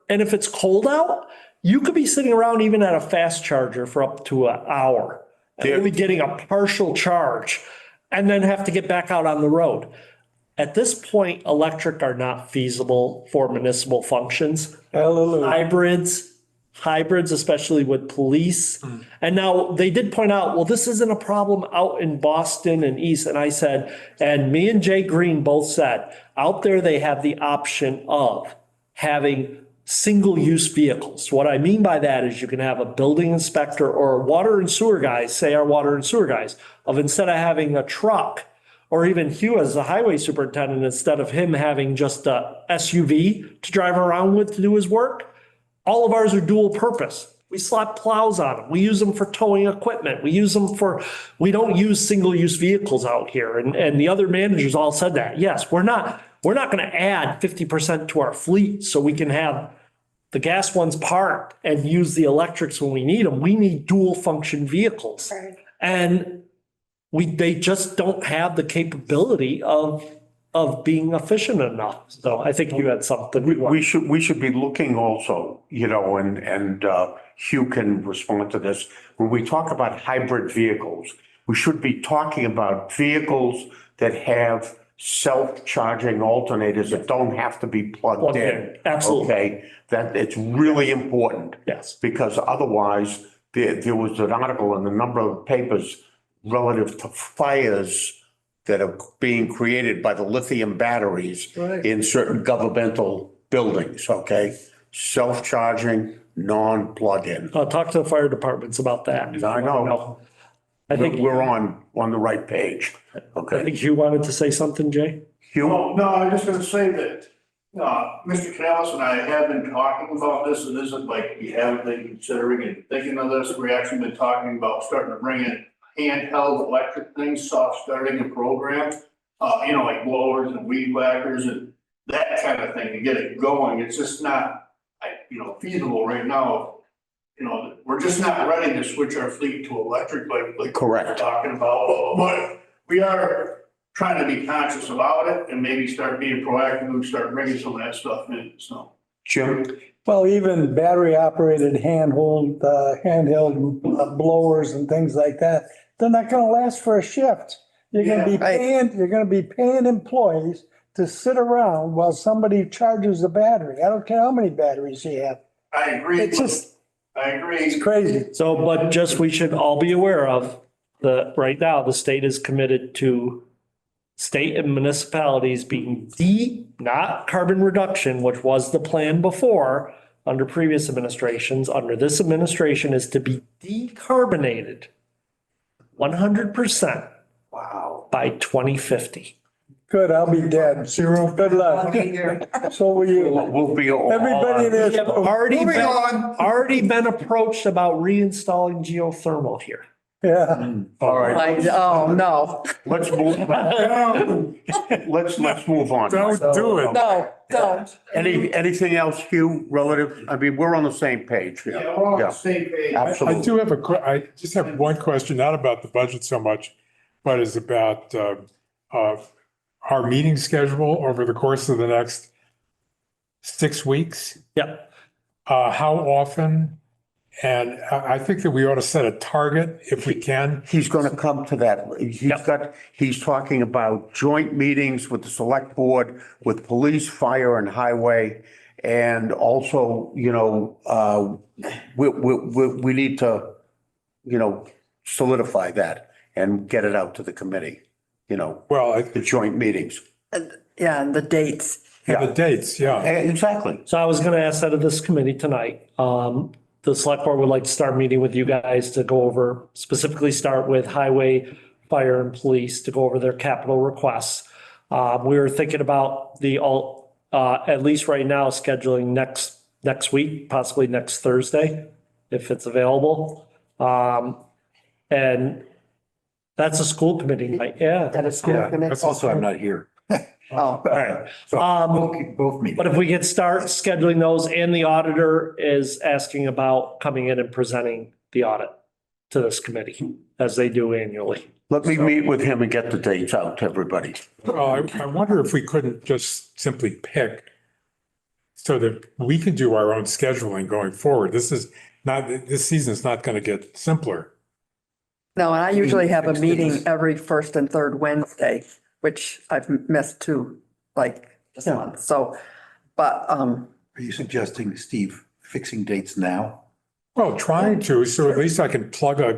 and if it's cold out, you could be sitting around even at a fast charger for up to an hour and only getting a partial charge and then have to get back out on the road. At this point, electric are not feasible for municipal functions. Hallelujah. Hybrids, especially with police. And now they did point out, well, this isn't a problem out in Boston and East. And I said, and me and Jay Green both said, out there they have the option of having single-use vehicles. What I mean by that is you can have a building inspector or water and sewer guys, say our water and sewer guys, of instead of having a truck, or even Hugh as the highway superintendent, instead of him having just a SUV to drive around with to do his work, all of ours are dual purpose. We slap plows on them. We use them for towing equipment. We don't use single-use vehicles out here. And the other managers all said that. Yes, we're not going to add 50% to our fleet so we can have the gas ones parked and use the electrics when we need them. We need dual function vehicles. Right. And they just don't have the capability of being efficient enough. So I think you had something. We should be looking also, and Hugh can respond to this. When we talk about hybrid vehicles, we should be talking about vehicles that have self-charging alternators that don't have to be plugged in. Absolutely. Okay, that it's really important. Yes. Because otherwise, there was an article in a number of papers relative to fires that are being created by the lithium batteries Right. in certain governmental buildings, okay? Self-charging, non-plug-in. I'll talk to the fire departments about that. I know. I think, We're on the right page. I Okay. think you wanted to say something, Jay? Hugh? Oh, no, I'm just gonna say that, Mr. Canales and I have been talking about this, and isn't like we haven't been considering and thinking of this. We've actually been talking about starting to bring in handheld electric things, soft starting a program. Like blowers and weed whackers and that kind of thing to get it going. It's just not, feasible right now. We're just not ready to switch our fleet to electric like we're Correct. talking about, but we are trying to be conscious about it and maybe start being proactive and start bringing some of that stuff in, so. Jim? Well, even battery operated handheld blowers and things like that, they're not gonna last for a shift. You're gonna be paying employees to sit around while somebody charges a battery. I don't care how many batteries you have. I agree. I agree. It's crazy. So, but just, we should all be aware of right now, the state is committed to state and municipalities being not carbon reduction, which was the plan before under previous administrations. Under this administration is to be decarbonated 100%. Wow. By 2050. Good, I'll be dead. Zero. Good luck. So will you. We'll be. Everybody in We this. have already been approached about reinstalling geothermal here. Yeah. All right, Oh, no, let's move. Let's move on. Don't do it. no, don't. Anything else, Hugh, relative? I mean, we're on the same page here. Yeah, we're all on the same page. I Absolutely. do have I just have one question, not about the budget so much, but is about our meeting schedule over the course of the next 6 weeks. Yep. How often? And I think that we ought to set a target if we can. He's going to come to that. He's talking about joint meetings with the select board, with police, fire and highway. And also, we need to, solidify that and get it out to the committee, Well, the joint meetings. Yeah, and the dates. the dates, yeah. Exactly. So I was going to ask that of this committee tonight. The select board would like to start meeting with you guys to go over, specifically start with highway, fire and police to go over their capital requests. We were thinking about at least right now, scheduling next week, possibly next Thursday, if it's available. And that's a school committee night, yeah. That is school committee. Also, I'm not here. Oh, So both meetings. But if we could start scheduling those, and the auditor is asking about coming in and presenting the audit to this committee as they do annually. Let me meet with him and get the dates out to everybody. Well, I wonder if we couldn't just simply pick so that we can do our own scheduling going forward. This season's not going to get simpler. no, and I usually have a meeting every first and third Wednesday, which I've missed two, like this month. So, but, Are you suggesting, Steve, fixing dates now? Well, trying to, so at least I can plug a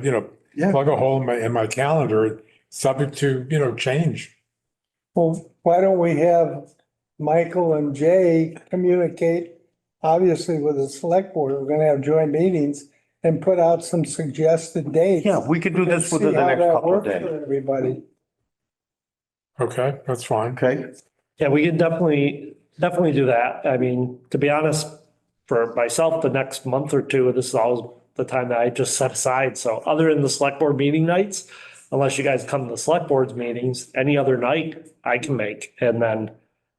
hole in my calendar, subject to, change. Well, why don't we have Michael and Jay communicate, obviously with the select board, we're gonna have joint meetings and put out some suggested dates. Yeah, we could do this and within see the how next that couple of works days. for everybody. Okay, that's fine. Okay? Yeah, we can definitely do that. I mean, to be honest, for myself, the next month or two, this is always the time that I just set aside. So other than the select board meeting nights, unless you guys come to the select board's meetings, any other night I can make. And then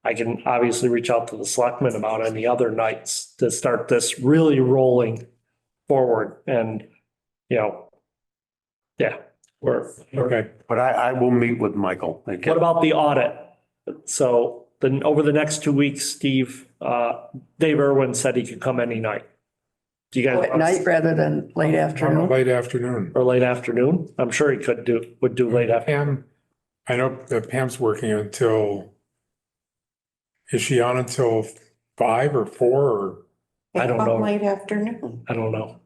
I can obviously reach out to the selectmen about any other nights to start this really rolling forward. And, yeah, Okay. But I will meet with Michael. and get- What about the audit? So then over the next 2 weeks, Dave Irwin said he could come any night. Do you guys? at night rather than late afternoon. Late afternoon. Or late afternoon? I'm sure he would do late afternoon. Pam, I know that Pam's working is she on until 5 or 4 or? I don't know. Late afternoon. I don't know.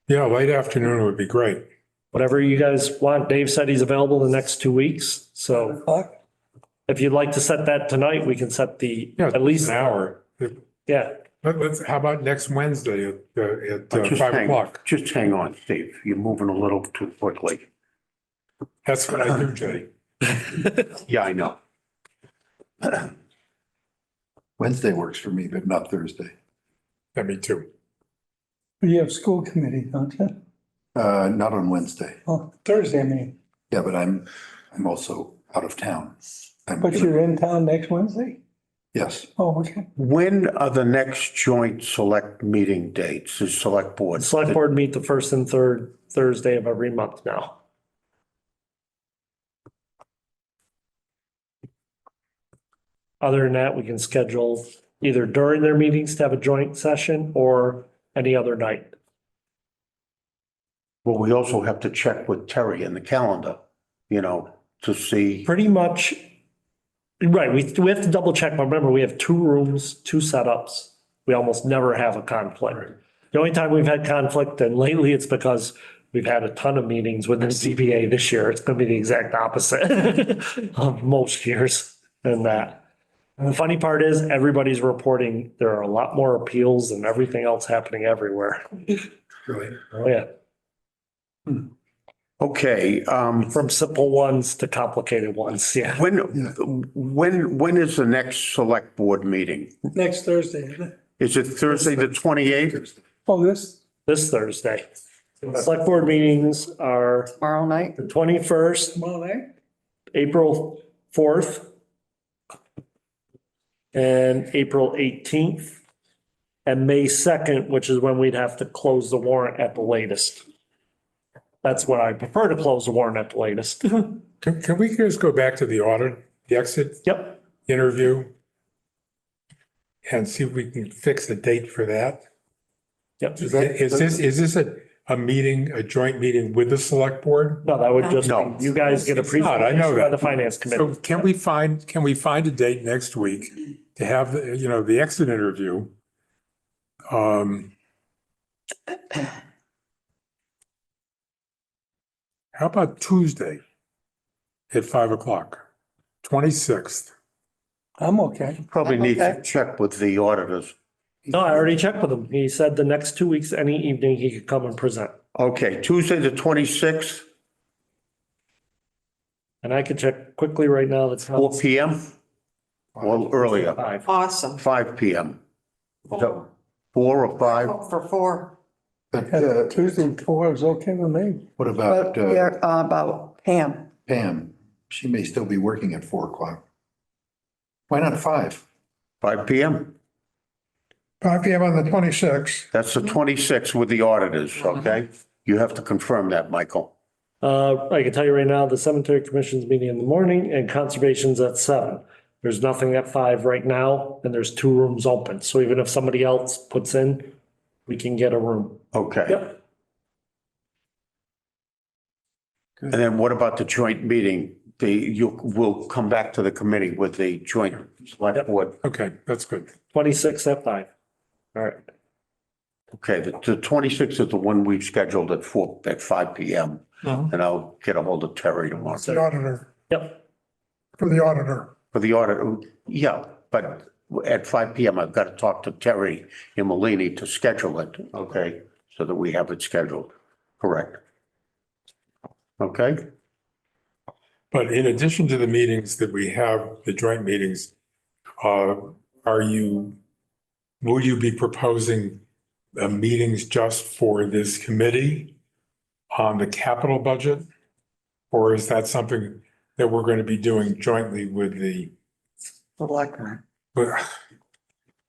Yeah, late afternoon would be great. Whatever you guys want. Dave said he's available the next 2 weeks. So Fuck. if you'd like to set that tonight, we can set Yeah, at least an hour. Yeah, How about next Wednesday at Just 5 o'clock? Just hang on, Steve. You're moving a little too quickly. That's what I do, Jay. Yeah, I know. Wednesday works for me, but not Thursday. Yeah, me too. You have school committee, don't you? Not on Wednesday. Oh, Thursday, I mean, Yeah, but I'm also out of town. but you're in town next Wednesday? Yes, Oh, okay. When are the next joint select meeting dates, the select board? The select board meet the first and third Thursday of every month now. Other than that, we can schedule either during their meetings to have a joint session or any other night. Well, we also have to check with Terry in the calendar, to see. Pretty much, right, we have to double check, but remember, we have 2 rooms, 2 setups. We almost never have a conflict. The only time we've had conflict, and lately it's because we've had a ton of meetings with the CBA this year. It's gonna be the exact opposite of most years than that. And the funny part is, everybody's reporting there are a lot more appeals and everything else happening everywhere. Really? Oh, yeah, Okay, from simple ones to complicated ones, yeah. when is the next select board meeting? Next Thursday, isn't it? Is it Thursday, the 28th? Oh, this, This Thursday. Select board meetings are Tomorrow night? the 21st, tomorrow night? April 4th, and April 18th, and May 2nd, which is when we'd have to close the warrant at the latest. That's when I prefer to close the warrant at the latest. Can we just go back to the audit, the exit Yep, interview? And see if we can fix a date for that? yep. Is this a meeting, a joint meeting with the select board? No, that would just, No. you guys get a It's not, I know presentation by that. the finance So committee. can we find a date next week to have, the exit interview? How about Tuesday at 5 o'clock, 26th? I'm okay. Probably need to Okay. check with the auditors. No, I already checked with him. He said the next 2 weeks, any evening, he could come and present. Okay, Tuesday, the 26th, And I could check quickly right now. That's 4 PM or earlier, 5. Awesome. 5 PM. Is that 4 or 5? For 4. but Tuesday, 4 is okay with me. what But about Pam. Pam? She may still be working at 4 o'clock. Why not 5? 5 PM? 5 PM on the 26th. That's the 26th with the auditors, okay? You have to confirm that, Michael. I can tell you right now, the cemetery commission's meeting in the morning and conservation's at 7. There's nothing at 5 right now, and there's 2 rooms open. So even if somebody else puts in, we can get a room. Okay. Yep. And then what about the joint meeting? We'll come back to the committee with the joint select board. Okay, that's good. 26 at 5. All right. Okay, the 26th is the one we've scheduled at 5 PM. And I'll get a hold of Terry tomorrow. The auditor, Yep. for the auditor. For the audit, yeah, but at 5 PM, I've got to talk to Terry Imolini to schedule it, okay? So that we have it scheduled, correct? Okay, But in addition to the meetings that we have, the joint meetings, will you be proposing meetings just for this committee on the capital budget? Or is that something that we're going to be doing jointly with Selectmen. but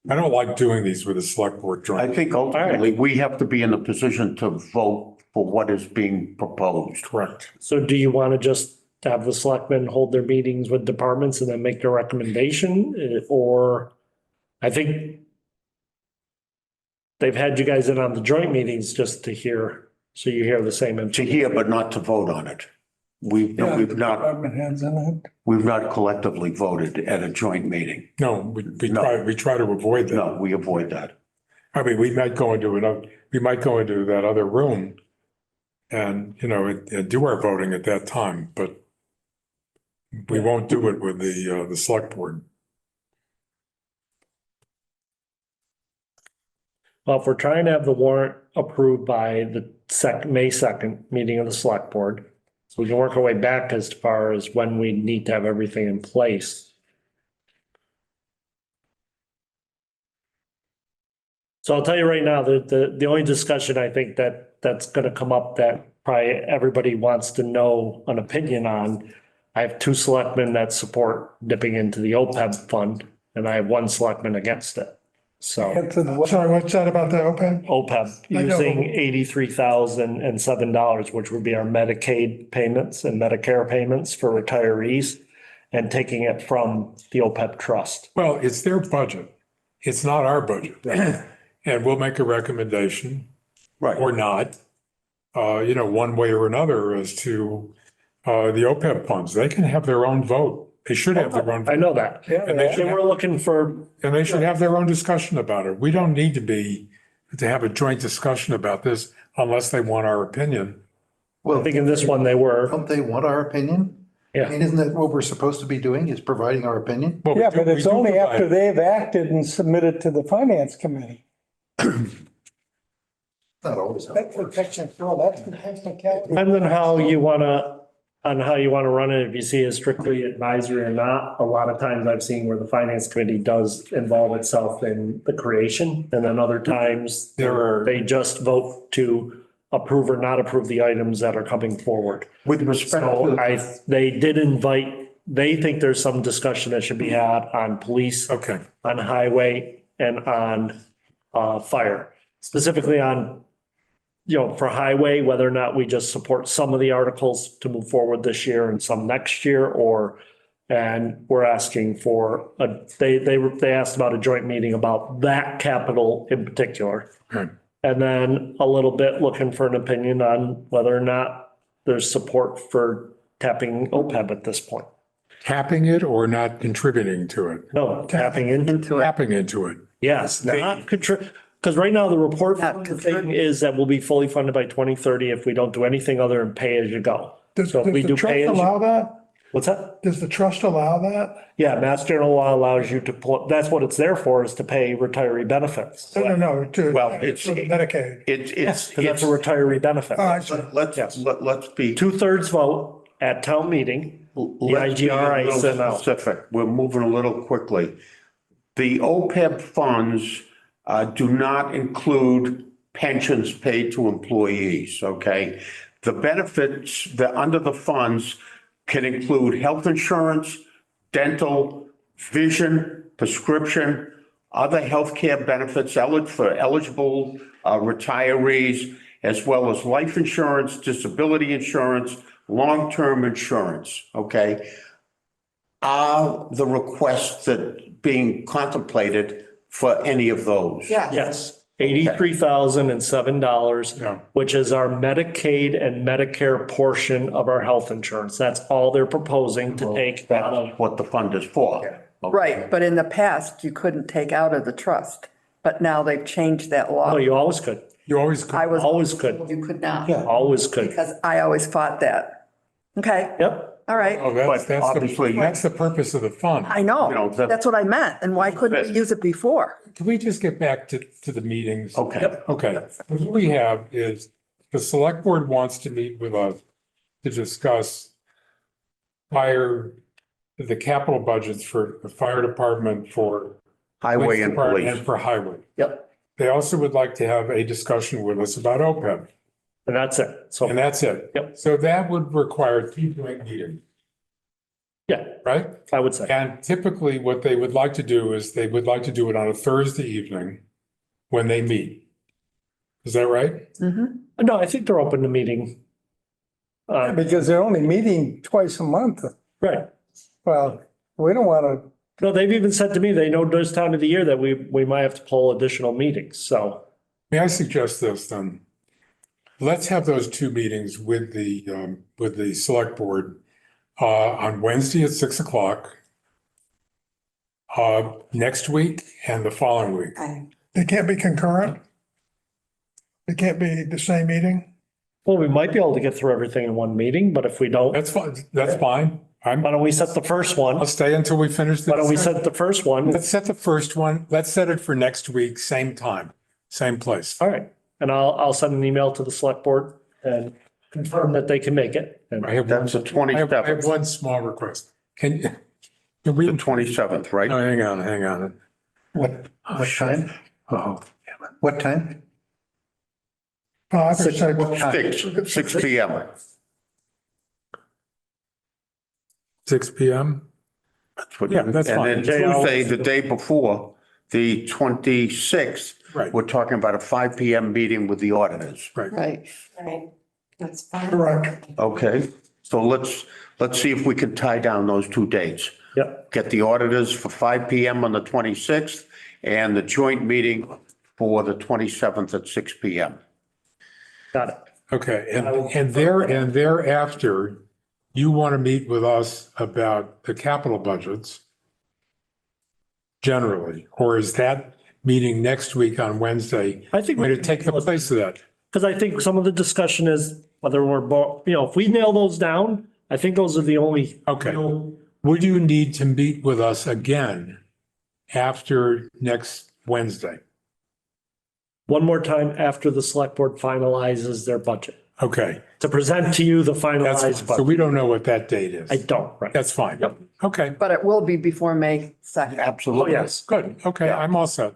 I don't like doing these with the select board I jointly. think ultimately we have to be in a position to vote for what is being proposed. Correct. So do you want to just have the selectmen hold their meetings with departments and then make their recommendation? Or I think they've had you guys in on the joint meetings just to hear, so you hear the same. To hear, but not to vote on it. We've not, Department heads in it. we've not collectively voted at a joint meeting. No, we try to avoid that. No, we avoid that. I mean, we might go into that other room and, do our voting at that time, but we won't do it with the select board. Well, if we're trying to have the warrant approved by the May 2nd meeting of the select board, so we can work our way back as far as when we need to have everything in place. So I'll tell you right now, the only discussion I think that's gonna come up that probably everybody wants to know an opinion on. I have two selectmen that support dipping into the OPEB fund, and I have one selectman against it. So Into the, Sorry, what's that about the OPEB? OPEB I know. using $83,007, which would be our Medicaid payments and Medicare payments for retirees, and taking it from the OPEB trust. Well, it's their budget. It's not our budget. And we'll make a recommendation Right. or not, one way or another as to the OPEB funds. They can have their own vote. They should have their own. I know that. yeah, And they And we're looking for, And they should have their own discussion about it. We don't need to have a joint discussion about this unless they want our opinion. I Well, think in this one they were, don't they want our opinion? I yeah. mean, isn't that what we're supposed to be doing, is providing our opinion? Well, we yeah, do- but we it's do only provide- after they've acted and submitted to the finance committee. Not always. how it That's the works. technical, that's the technicality. Depends on how you wanna run it, if you see it as strictly advisory or not. A lot of times I've seen where the finance committee does involve itself in the creation, and then other times they just vote to approve or not approve the items that are coming forward. With respect So to, they did invite, they think there's some discussion that should be had on police, Okay, on highway, and on fire. Specifically on, for highway, whether or not we just support some of the articles to move forward this year and some next year, and we're asking for they asked about a joint meeting about that capital in particular. Right. And then a little bit looking for an opinion on whether or not there's support for tapping OPEB at this point. tapping it or not contributing to it? No, tapping into it. Tapping into it. Yes, not because right now the report Not the thing is that we'll be fully funded by 2030 if we don't do anything other than pay as you go. Does So if we the do trust pay as allow you, that? what's that? Does the trust allow that? Yeah, Mass General Law allows you to pull, that's what it's there for, is to pay retiree benefits. No, Well, it's- for the Medicaid. it's, Because that's a retiree benefit. All right, so let's be. 2/3 vote at town meeting. Let's be a IGRI little sent out. specific. We're moving a little quickly. The OPEB funds do not include pensions paid to employees, okay? The benefits that under the funds can include health insurance, dental, vision, prescription, other healthcare benefits for eligible retirees, as well as life insurance, disability insurance, long-term insurance, okay? Are the requests that being contemplated for any of those? Yes, $83,007, Yeah. which is our Medicaid and Medicare portion of our health insurance. That's all they're proposing to take out of. That's what the fund is for. Okay. Right, but in the past, you couldn't take out of the trust, but now they've changed that Oh, law. you always could, You always, I was. always could. You could not, Always could. because I always fought that. Okay, Yep. all right, oh, But obviously- that's the purpose of the fund. I You know, know, the- that's what I meant, and why couldn't we use it before? Can we just get back to the meetings? Okay. Okay, what we have is the select board wants to meet with us to discuss the capital budgets for the fire department, for Highway police and department, police. and for highway. Yep. They also would like to have a discussion with us about OPEB, And that's it. and So, that's it. Yep. So that would require two joint meetings, yeah, right? I would say. And typically what they would like to do is they would like to do it on a Thursday evening when they meet. Is that right? No, I think they're open to meeting. Because they're only meeting twice a month. Right. Well, we don't want to, No, they've even said to me, they know this time of the year that we might have to pull additional meetings. So, May I suggest this then? Let's have those two meetings with the select board on Wednesday at 6 o'clock. Next week and the following week. they can't be concurrent? They can't be the same meeting? well, we might be able to get through everything in one meeting, but if we don't, That's fine, that's fine. why don't we set the first one? I'll stay until we finish the. Why don't we set the first one? Let's set the first one. Let's set it for next week, same time. same place. All right. And I'll send an email to the select board and confirm that they can make it. And I have That's the I have 27th, one small request. Can the we, 27th, no, right? hang on. What time? Oh, What time? I would say, 6 PM. 6 PM? That's what- Yeah, that's And then fine. Tuesday, the day before, the 26th, Right, we're talking about a 5 PM meeting with the auditors. right. Right. Right. That's fine. correct. Okay, so let's see if we can tie down those two dates. Yep. Get the auditors for 5 PM on the 26th and the joint meeting for the 27th at 6 PM. got it. Okay, and thereafter, you want to meet with us about the capital budgets generally, or is that meeting next week on Wednesday I think going to take the place of that? because I think some of the discussion is whether we're, if we nail those down, I think those are the only. Okay. real- Would you need to meet with us again after next Wednesday? One more time after the select board finalizes their budget, Okay, to present to you the that's, finalized so budget. we don't know what that date is. I don't, right? That's fine. Yep. Okay, But it will be before May 2nd. Oh, Absolutely. yes. good. Okay, I'm all set.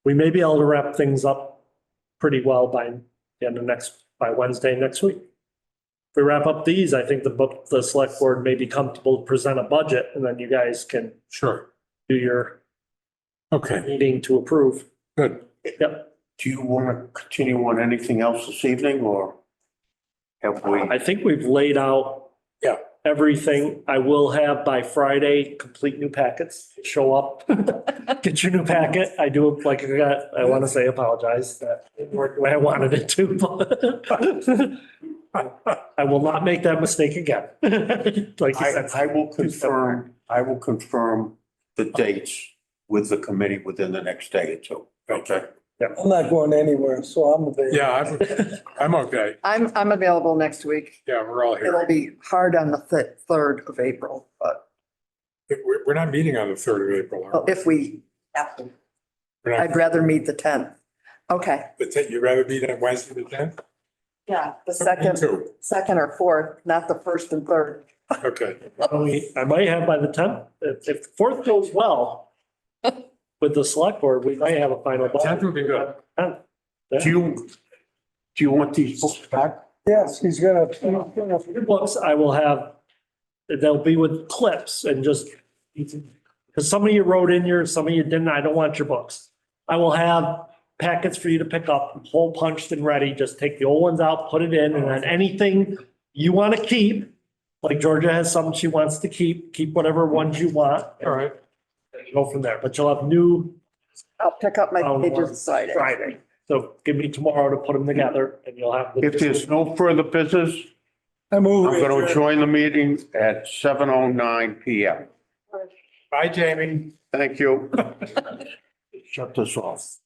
We may be able to wrap things up pretty well by the end of by Wednesday next week. If we wrap up these, I think the select board may be comfortable to present a budget and then you guys can Sure. do your Okay, meeting to approve. good. Yep. Do you want to continue on anything else this evening or have we? I think we've laid out. Yeah. Everything. I will have by Friday, complete new packets. Show up, get your new packet. I do, like, I want to say apologize. That didn't work the way I wanted it to. But I will not make that mistake again. Like you said. I will confirm the dates with the committee within the next day or two. Okay. I'm not going anywhere, so I'm available. Yeah, I'm okay. I'm available next week. Yeah, we're all It'll here. be hard on the 3rd of April, but We're not meeting on the 3rd of April. are we? if we have to, We're not- I'd rather meet the 10th. Okay, But you'd rather meet on Wednesday the 10th? yeah, the Me too. second or 4th, not the 1st and 3rd. Okay, I might have by the 10th. If the 4th goes well with the select board, we might have a final. 10th would be good. 10th. Do you want these books back? Yes, he's gonna, Your books, I will have, they'll be with clips and just, because some of you wrote in yours, some of you didn't, I don't want your books. I will have packets for you to pick up, hole punched and ready, just take the old ones out, put it in, and then anything you want to keep, like Georgia has some she wants to keep whatever ones you want. all right. Go from there, but you'll have new I'll pick up my pages beside it. Friday. So give me tomorrow to put them together and you'll have. If there's no further business, I move. I'm going to join the meeting at 7:09 PM. Bye, Jamie. Thank you. Shut this off.